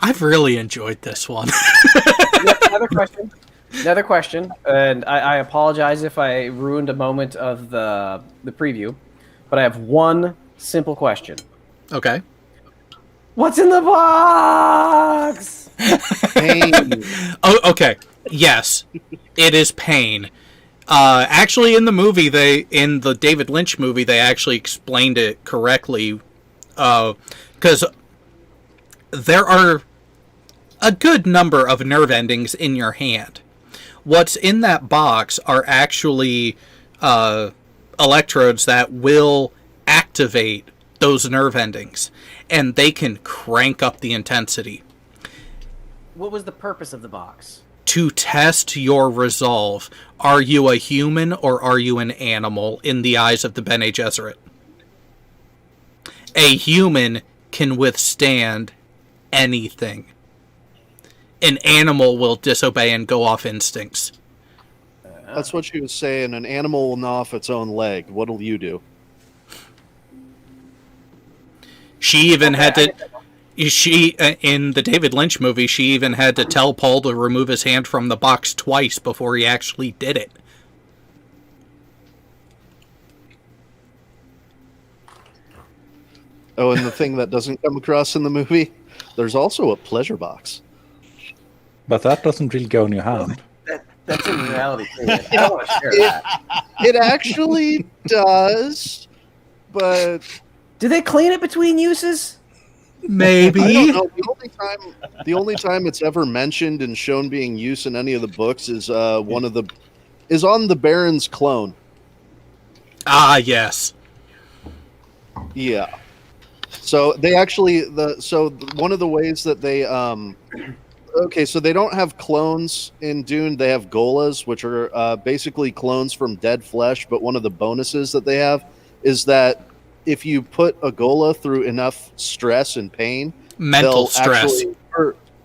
I've really enjoyed this one. Another question, and I apologize if I ruined a moment of the preview, but I have one simple question. Okay. What's in the box? Pain. Oh, okay. Yes, it is pain. Actually, in the David Lynch movie, they actually explained it correctly. Because there are a good number of nerve endings in your hand. What's in that box are actually electrodes that will activate those nerve endings, and they can crank up the intensity. What was the purpose of the box? To test your resolve. Are you a human or are you an animal in the eyes of the Bene Gesserit? A human can withstand anything. An animal will disobey and go off instincts. That's what she was saying. An animal will gnaw off its own leg. What'll you do? She even had to... in the David Lynch movie, she even had to tell Paul to remove his hand from the box twice before he actually did it. Oh, and the thing that doesn't come across in the movie, there's also a pleasure box. But that doesn't really go in your hand. That's in reality. I don't want to share that. It actually does, but Do they clean it between uses? Maybe. I don't know. The only time it's ever mentioned and shown being used in any of the books is on the Baron's clone. Ah, yes. Yeah. So they actually one of the ways that they so they don't have clones in Dune. They have Golas, which are basically clones from dead flesh. But one of the bonuses that they have is that if you put a Gola through enough stress and pain, Mental stress.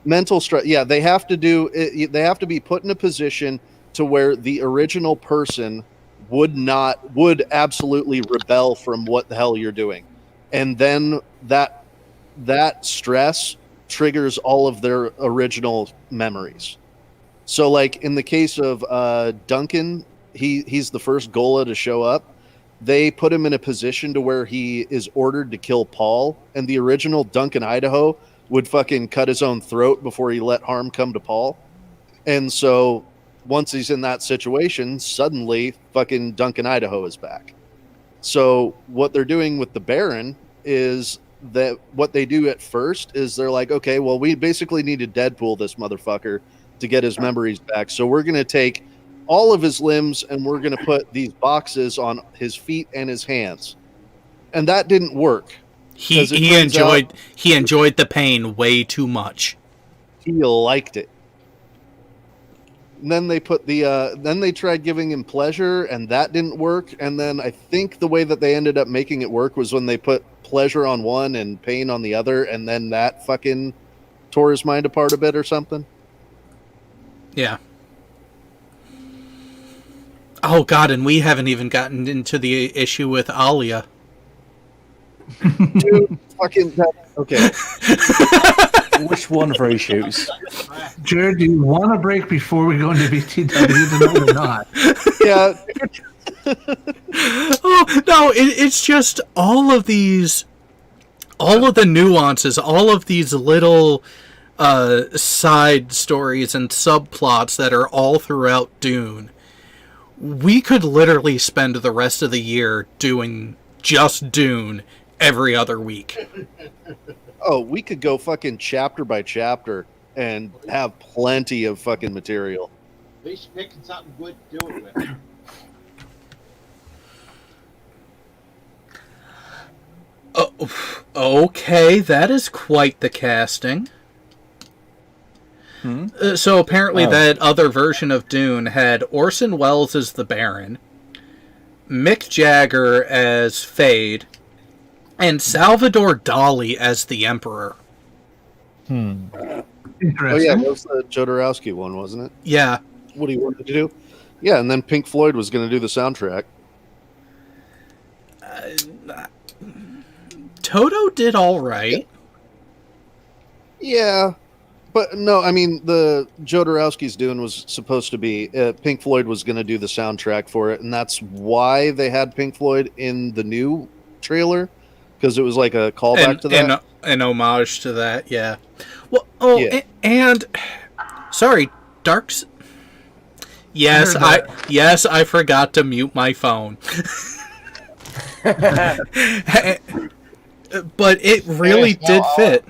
Mental stress. Yeah, they have to be put in a position to where the original person would absolutely rebel from what the hell you're doing. And then that stress triggers all of their original memories. So like in the case of Duncan, he's the first Gola to show up. They put him in a position to where he is ordered to kill Paul, and the original Duncan Idaho would fucking cut his own throat before he let harm come to Paul. And so once he's in that situation, suddenly fucking Duncan Idaho is back. So what they're doing with the Baron is that what they do at first is they're like, okay, well, we basically need to Deadpool this motherfucker to get his memories back. So we're going to take all of his limbs and we're going to put these boxes on his feet and his hands. And that didn't work. He enjoyed the pain way too much. He liked it. And then they put then they tried giving him pleasure, and that didn't work. And then I think the way that they ended up making it work was when they put pleasure on one and pain on the other, and then that fucking tore his mind apart a bit or something. Yeah. Oh god, and we haven't even gotten into the issue with Alia. Dude, fucking okay. Which one of her issues? Jared, do you want a break before we go into BTW or not? Yeah. Oh no, it's just all of the nuances, all of these little side stories and subplots that are all throughout Dune. We could literally spend the rest of the year doing just Dune every other week. Oh, we could go fucking chapter by chapter and have plenty of fucking material. At least picking something good to do it with. Oh, okay, that is quite the casting. So apparently that other version of Dune had Orson Welles as the Baron, Mick Jagger as Fade, and Salvador Dali as the Emperor. Interesting. Oh yeah, that was the Jodorowsky one, wasn't it? Yeah. What he wanted to do? Yeah, and then Pink Floyd was going to do the soundtrack. Toto did all right. Yeah, but no, I mean, the Jodorowsky's Dune was supposed to be, Pink Floyd was going to do the soundtrack for it, and that's why they had Pink Floyd in the new trailer, because it was like a callback to that. An homage to that, yeah. Well, yeah. And sorry, Darks. Yes, I forgot to mute my phone. But it really did fit.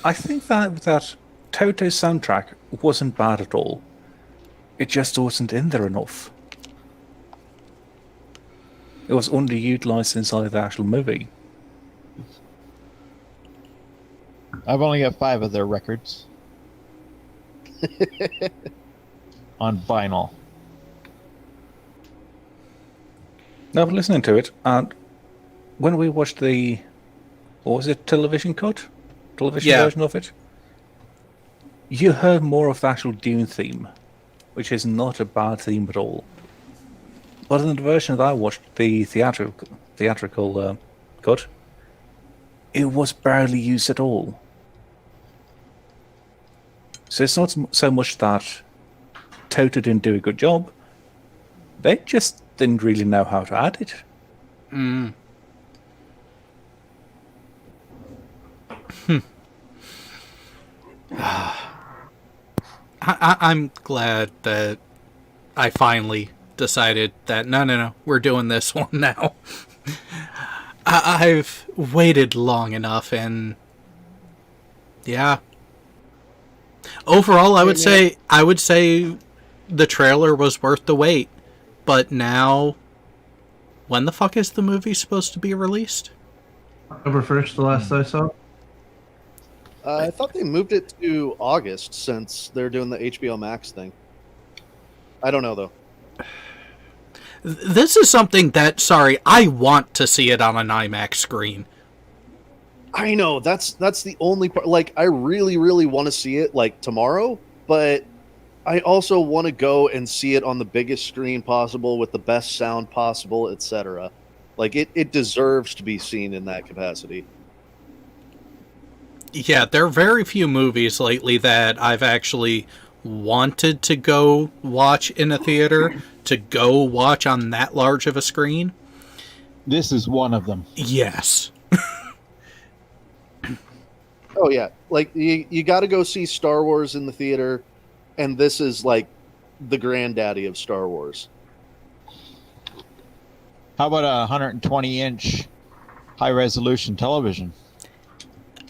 I think that Toto's soundtrack wasn't bad at all. It just wasn't in there enough. It was underutilized inside the actual movie. I've only got 5 of their records on vinyl. Now, but listening to it, and when we watched the, what was it, television version of it, you heard more of the actual Dune theme, which is not a bad theme at all. But in the version that I watched, the theatrical cut, it was barely used at all. So it's not so much that Toto didn't do a good job, they just didn't really know how to add it. I'm glad that I finally decided that no, we're doing this one now. I've waited long enough, and yeah. Overall, I would say the trailer was worth the wait. But now, when the fuck is the movie supposed to be released? October 1st, the last I saw. I thought they moved it to August since they're doing the HBO Max thing. I don't know, though. This is something that, I want to see it on an IMAX screen. I know, that's the only part. Like, I really, really want to see it, like, tomorrow, but I also want to go and see it on the biggest screen possible with the best sound possible, etc. Like it deserves to be seen in that capacity. Yeah, there are very few movies lately that I've actually wanted to go watch in a theater, to go watch on that large of a screen. This is one of them. Yes. Oh yeah, like you got to go see Star Wars in the theater, and this is like the granddaddy of Star Wars. How about a 120-inch high-resolution television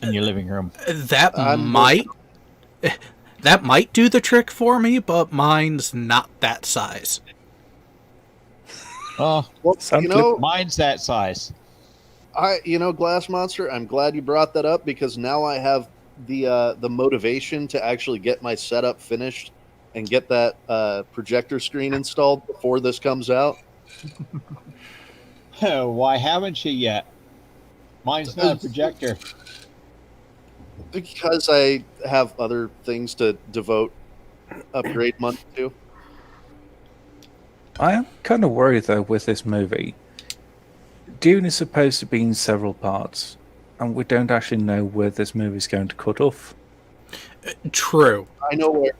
in your living room? That might do the trick for me, but mine's not that size. Oh, Well, you know, mine's that size. Glass Monster, I'm glad you brought that up because now I have the motivation to actually get my setup finished and get that projector screen installed before this comes out. Why haven't you yet? Mine's not a projector. Because I have other things to devote upgrade money to. I am kind of worried though with this movie. Dune is supposed to be in several parts, and we don't actually know where this movie is going to cut off. True. I know where.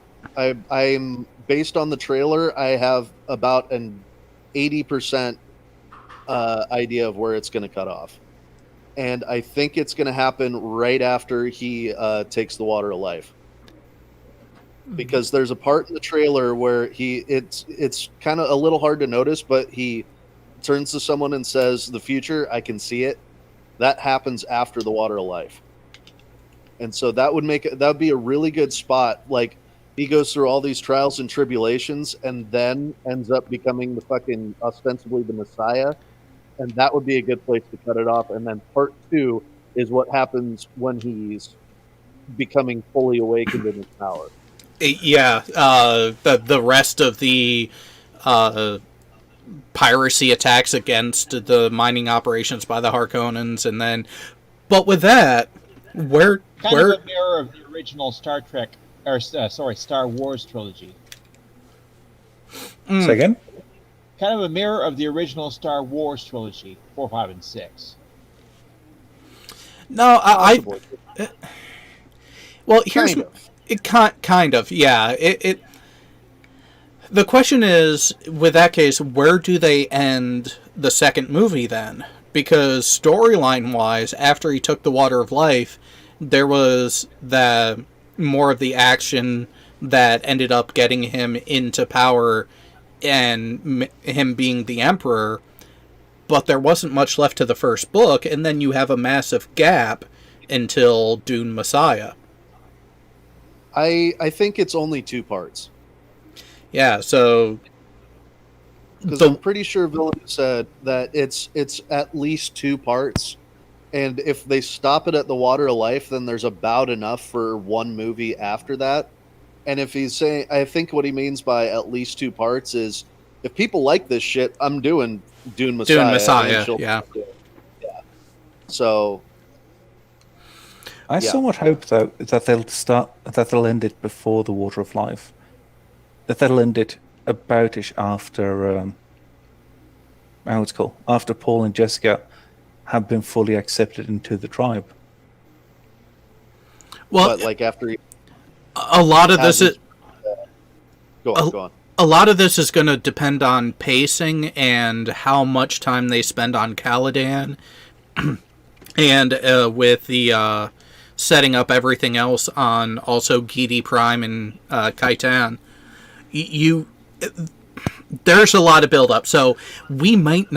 I'm based on the trailer. I have about an 80% idea of where it's going to cut off, and I think it's going to happen right after he takes the water of life. Because there's a part in the trailer where it's kind of a little hard to notice, but he turns to someone and says, "The future, I can see it." That happens after the water of life. And so that would be a really good spot. Like he goes through all these trials and tribulations and then ends up becoming the fucking ostensibly the Messiah. And that would be a good place to cut it off. And then part 2 is what happens when he's becoming fully awakened in his power. Yeah, the rest of the piracy attacks against the mining operations by the Harkonnens, and then, but with that, Kind of a mirror of the original Star Wars trilogy. Say again? Kind of a mirror of the original Star Wars trilogy, 4, 5, and 6. No, well, here's it. Kind of, yeah. The question is, with that case, where do they end the second movie then? Because storyline-wise, after he took the Water of Life, there was more of the action that ended up getting him into power and him being the Emperor, but there wasn't much left to the first book, and then you have a massive gap until Dune Messiah. I think it's only 2 parts. Yeah, so because I'm pretty sure Villeneuve said that it's at least 2 parts, and if they stop it at the Water of Life, then there's about enough for one movie after that. And if he's saying, I think what he means by at least 2 parts is, if people like this shit, I'm doing Dune Messiah. Dune Messiah, yeah. So I somewhat hope though that they'll end it before the Water of Life. That they'll end it about-ish after after Paul and Jessica have been fully accepted into the tribe. Well, like after a lot of this is go on. A lot of this is going to depend on pacing and how much time they spend on Caladan, and with the setting up everything else on also Gidi Prime and Kaitan. There's a lot of build-up, so we might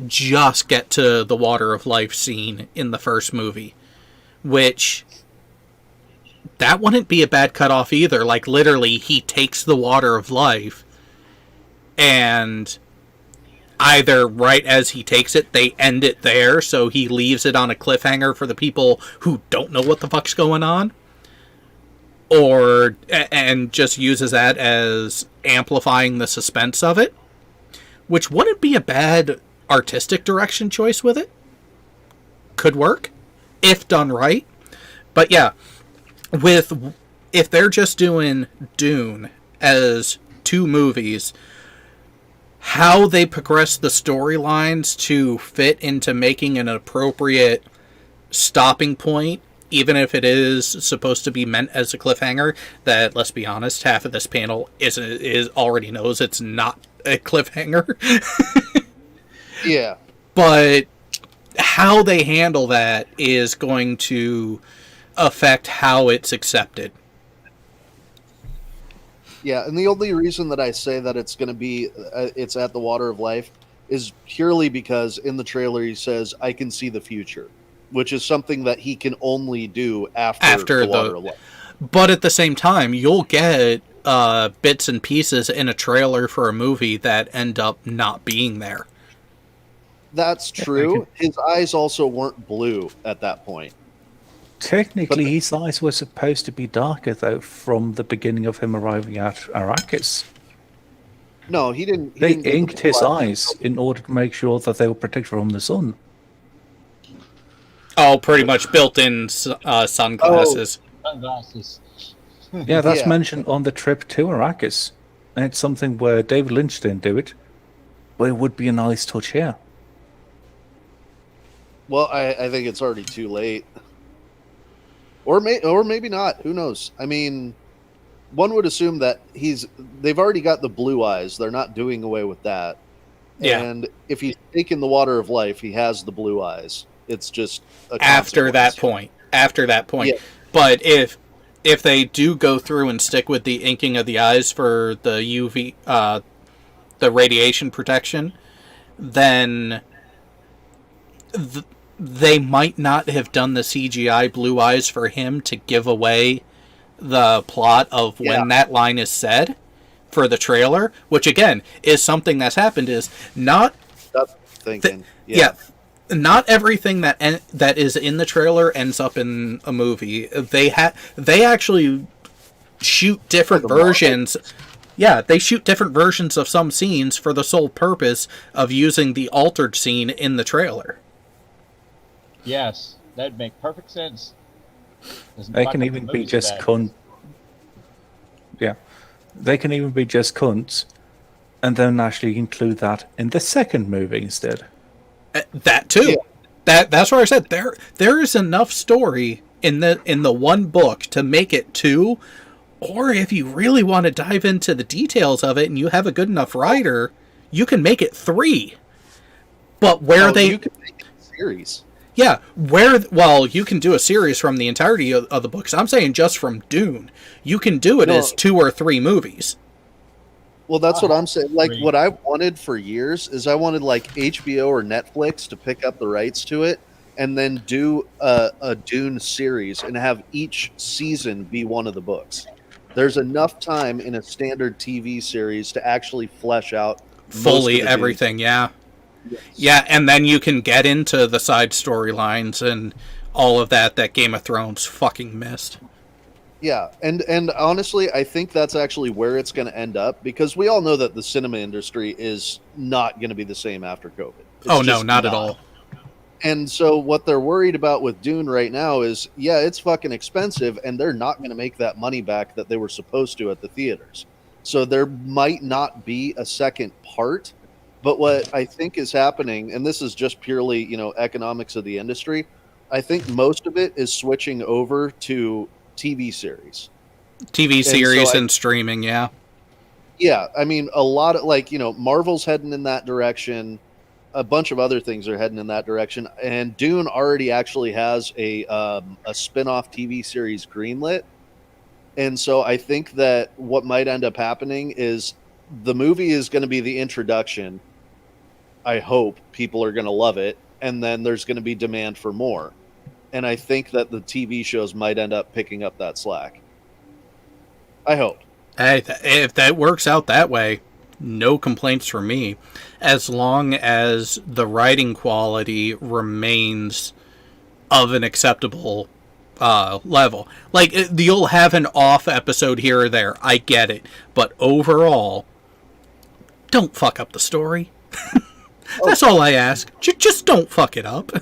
just get to the Water of Life scene in the first movie, which that wouldn't be a bad cutoff either. Like, literally, he takes the Water of Life, and either right as he takes it, they end it there, so he leaves it on a cliffhanger for the people who don't know what the fuck's going on, and just uses that as amplifying the suspense of it, which wouldn't be a bad artistic direction choice with it. Could work, if done right. But yeah, with if they're just doing Dune as 2 movies, how they progress the storylines to fit into making an appropriate stopping point, even if it is supposed to be meant as a cliffhanger, that, let's be honest, half of this panel is already knows it's not a cliffhanger. Yeah. But how they handle that is going to affect how it's accepted. Yeah, and the only reason that I say that it's going to be, it's at the Water of Life, is purely because in the trailer he says, I can see the future, which is something that he can only do after the Water of Life. But at the same time, you'll get bits and pieces in a trailer for a movie that end up not being there. That's true. His eyes also weren't blue at that point. Technically, his eyes were supposed to be darker, though, from the beginning of him arriving at Arrakis. No, he didn't. They inked his eyes in order to make sure that they were protected from the sun. Oh, pretty much built-in sunglasses. Sunglasses. Yeah, that's mentioned on the trip to Arrakis. And it's something where David Lynch didn't do it, but it would be a nice touch here. Well, I think it's already too late. Or maybe not. Who knows? I mean, one would assume that they've already got the blue eyes. They're not doing away with that. Yeah. And if he's taken the Water of Life, he has the blue eyes. It's just After that point. Yeah. But if they do go through and stick with the inking of the eyes for the UV, the radiation protection, then they might not have done the CGI blue eyes for him to give away the plot of when that line is said for the trailer, which again is something that's happened. Is not thinking. Not everything that is in the trailer ends up in a movie. They actually shoot different versions. Yeah, they shoot different versions of some scenes for the sole purpose of using the altered scene in the trailer. Yes, that'd make perfect sense. They can even be just cunt. Yeah, they can even be just cunts, and then actually include that in the second movie instead. That too. Yeah. That's what I said. There is enough story in the one book to make it 2, or if you really want to dive into the details of it and you have a good enough writer, you can make it 3. But you can make it a series. Yeah, you can do a series from the entirety of the books. I'm saying just from Dune. You can do it as 2 or 3 movies. Well, that's what I'm saying. Like, what I wanted for years is I wanted, like, HBO or Netflix to pick up the rights to it and then do a Dune series and have each season be one of the books. There's enough time in a standard TV series to actually flesh out fully everything, Yes. Yeah, and then you can get into the side storylines and all of that Game of Thrones fucking missed. Yeah, and honestly, I think that's actually where it's going to end up, because we all know that the cinema industry is not going to be the same after COVID. No, not at all. And so what they're worried about with Dune right now is, it's fucking expensive, and they're not going to make that money back that they were supposed to at the theaters. So there might not be a second part. But what I think is happening, and this is just purely, economics of the industry, I think most of it is switching over to TV series. And streaming, yeah. Yeah, I mean, a lot of, Marvel's heading in that direction. A bunch of other things are heading in that direction. And Dune already actually has a spin-off TV series greenlit. And so I think that what might end up happening is the movie is going to be the introduction. I hope people are going to love it, and then there's going to be demand for more. And I think that the TV shows might end up picking up that slack. I hope. Hey, if that works out that way, no complaints from me, as long as the writing quality remains of an acceptable level. Like, you'll have an off episode here or there, I get it, but overall, don't fuck up the story. That's all I ask. Just don't fuck it up.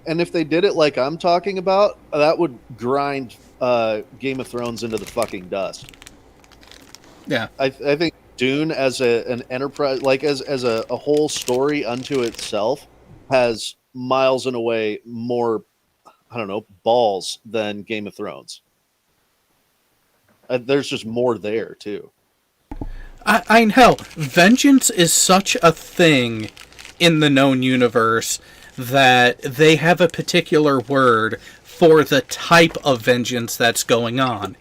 And if they did it like I'm talking about, that would grind Game of Thrones into the fucking dust. Yeah. I think Dune as an enterprise, like as a whole story unto itself, has miles and away more, I don't know, balls than Game of Thrones. There's just more there too. I hell, vengeance is such a thing in the known universe that they have a particular word for the type of vengeance that's going on.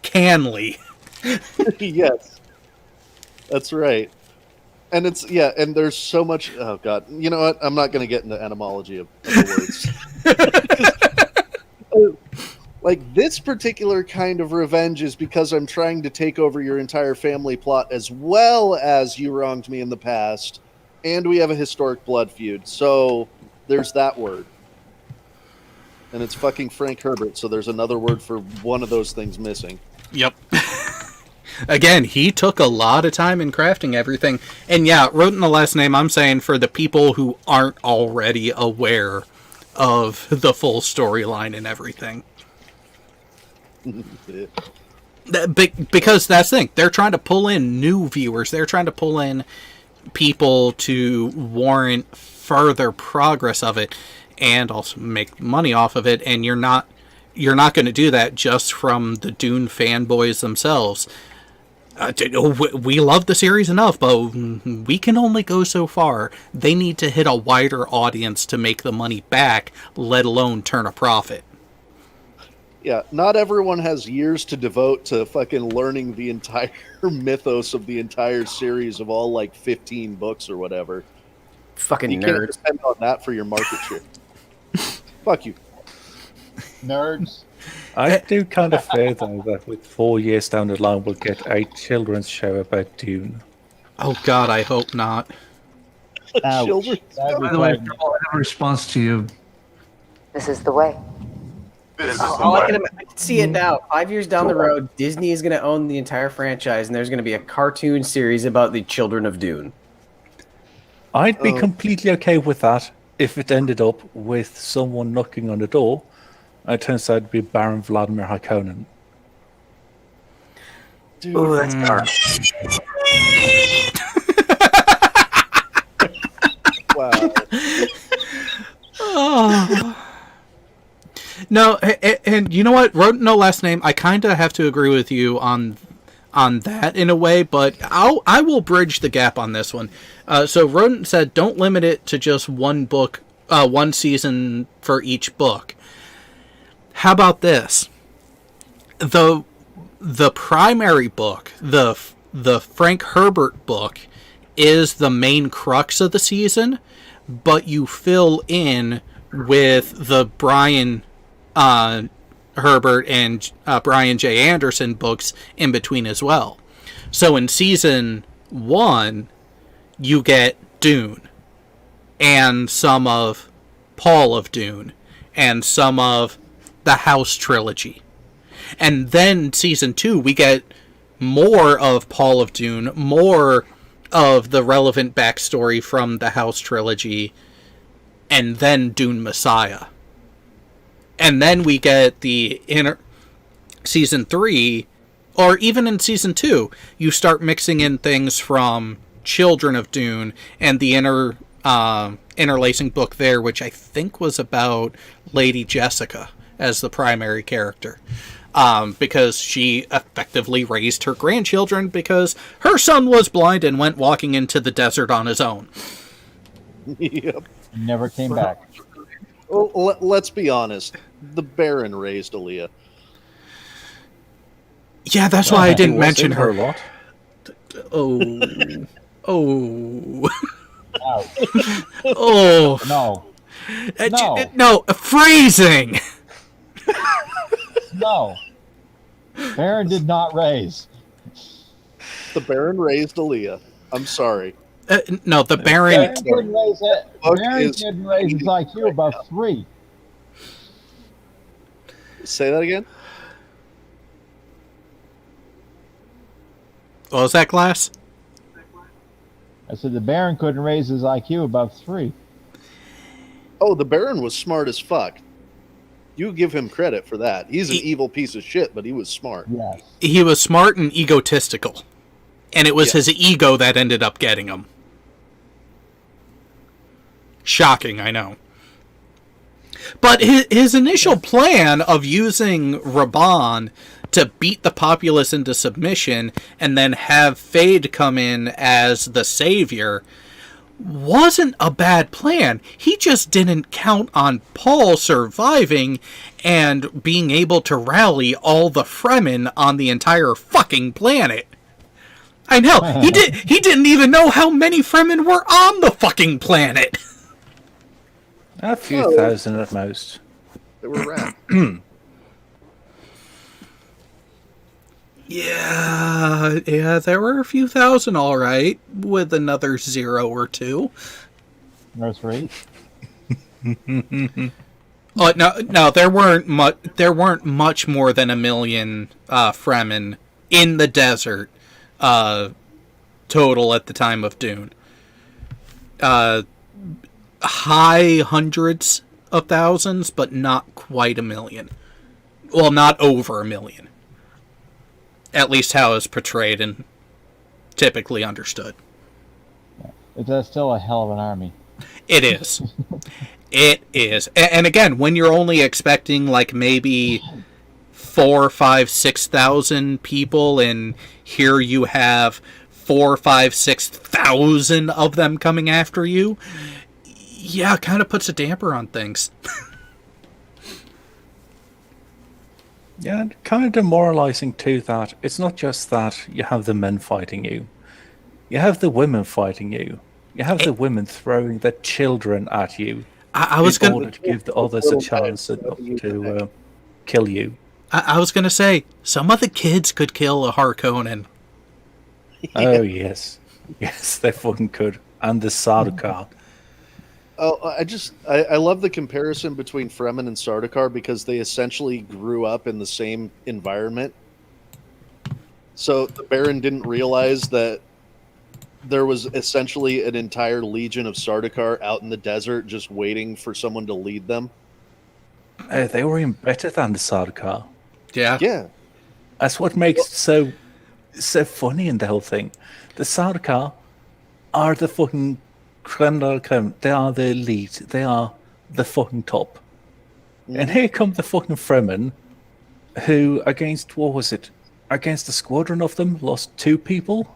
Canly. Yes. That's right. And it's, and there's so much, oh god. You know what? I'm not going to get into etymology of the words. Like, this particular kind of revenge is because I'm trying to take over your entire family plot as well as you wronged me in the past, and we have a historic blood feud. So there's that word. And it's fucking Frank Herbert, so there's another word for one of those things missing. Yep. Again, he took a lot of time in crafting everything. And yeah, wrote in the last name, I'm saying for the people who aren't already aware of the full storyline and everything. Because that's the thing. They're trying to pull in new viewers. They're trying to pull in people to warrant further progress of it and also make money off of it. And you're not going to do that just from the Dune fanboys themselves. We love the series enough, but we can only go so far. They need to hit a wider audience to make the money back, let alone turn a profit. Yeah, not everyone has years to devote to fucking learning the entire mythos of the entire series of all, like, 15 books or whatever. Fucking you nerds. can't depend on that for your market share. Fuck you. Nerds. I do kind of fear, though, that with 4 years down the line, we'll get a children's show about Dune. Oh, God, I hope not. Children. By the way, I'll have a response to you. This is the way. I can see it now. 5 years down the road, Disney is going to own the entire franchise, and there's going to be a cartoon series about the children of Dune. I'd be completely okay with that if it ended up with someone knocking on the door. It turns out to be Baron Vladimir Harkonnen. Oh, that's dark. Wow. Oh. No, and you know what? Wrote no last name. I kind of have to agree with you on that in a way, but I will bridge the gap on this one. So Rodent said, don't limit it to just one book, one season for each book. How about this? The primary book, the Frank Herbert book, is the main crux of the season, but you fill in with the Brian Herbert and Brian J. Anderson books in between as well. So in season 1, you get Dune, and some of Paul of Dune, and some of the House trilogy. And then season 2, we get more of Paul of Dune, more of the relevant backstory from the House trilogy, and then Dune Messiah. And then we get the season 3, or even in season 2, you start mixing in things from Children of Dune and the interlacing book there, which I think was about Lady Jessica as the primary character. Because she effectively raised her grandchildren because her son was blind and went walking into the desert on his own. Yep. Never came back. Well, let's be honest. The Baron raised Aaliyah. Yeah, that's why I didn't mention her. a lot. Oh. Oh. Oh. Oh. No. No, phrasing! No. Baron did not raise. The Baron raised Aaliyah. I'm sorry. No, the Baron... Baron didn't raise it. Baron didn't raise his IQ above 3. Say that again? What was that, Glass? I said the Baron couldn't raise his IQ above 3. Oh, the Baron was smart as fuck. You give him credit for that. He's an evil piece of shit, but he was smart. Yes. He was smart and egotistical. And it was his ego that ended up getting him. Shocking, I know. But his initial plan of using Raban to beat the populace into submission and then have Fade come in as the savior wasn't a bad plan. He just didn't count on Paul surviving and being able to rally all the Fremen on the entire fucking planet. I know, he didn't even know how many Fremen were on the fucking planet. A few thousand at most. They were rats. Yeah, there were a few thousand, all right, with another 0 or 2. That's right. No, there weren't much more than 1 million Fremen in the desert total at the time of Dune. High hundreds of thousands, but not quite 1 million. Well, not over 1 million. At least how it's portrayed and typically understood. But that's still a hell of an army. It is. It is. And again, when you're only expecting like maybe 4, 5, 6,000 people, and here you have 4, 5, 6,000 of them coming after you, yeah, it kind of puts a damper on things. Yeah, kind of demoralizing too that it's not just that you have the men fighting you. You have the women fighting you. You have the women throwing their children at you. I was going order to give the others a chance to kill you. I was going to say, some of the kids could kill a Harkonnen. Oh, yes. Yes, they fucking could. And the Sardaukar. Oh, I love the comparison between Fremen and Sardaukar because they essentially grew up in the same environment. So the Baron didn't realize that there was essentially an entire legion of Sardaukar out in the desert just waiting for someone to lead them. They were even better than the Sardaukar. Yeah. Yeah. That's what makes it so funny in the whole thing. The Sardaukar are the fucking creme de la creme. They are the elite. They are the fucking top. And here come the fucking Fremen, who against, what was it? Against a squadron of them, lost 2 people?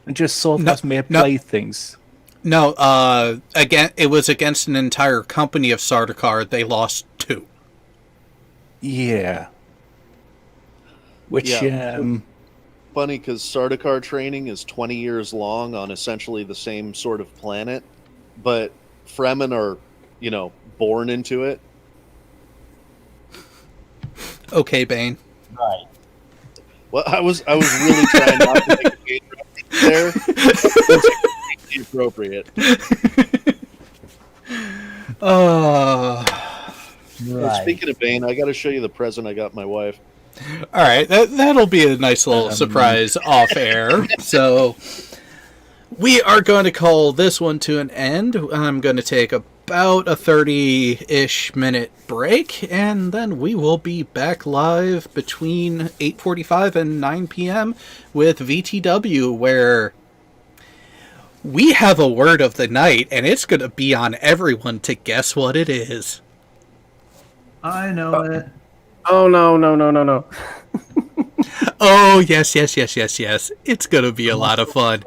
And just saw them as mere playthings. No, again, it was against an entire company of Sardaukar. They lost 2. Yeah. Which, funny because Sardaukar training is 20 years long on essentially the same sort of planet, but Fremen are, born into it. Okay, Bane. Right. Well, I was really trying not to make a Bane reference there. It's inappropriate. Right. Speaking of Bane, I got to show you the present I got my wife. All right, that'll be a nice little surprise off air. So we are going to call this one to an end. I'm going to take about a 30-ish minute break, and then we will be back live between 8:45 and 9 p.m. with VTW, where we have a word of the night, and it's going to be on everyone to guess what it is. I know it. Oh, no. Oh, yes. It's going to be a lot of fun.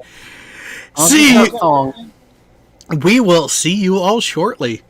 We will see you all shortly.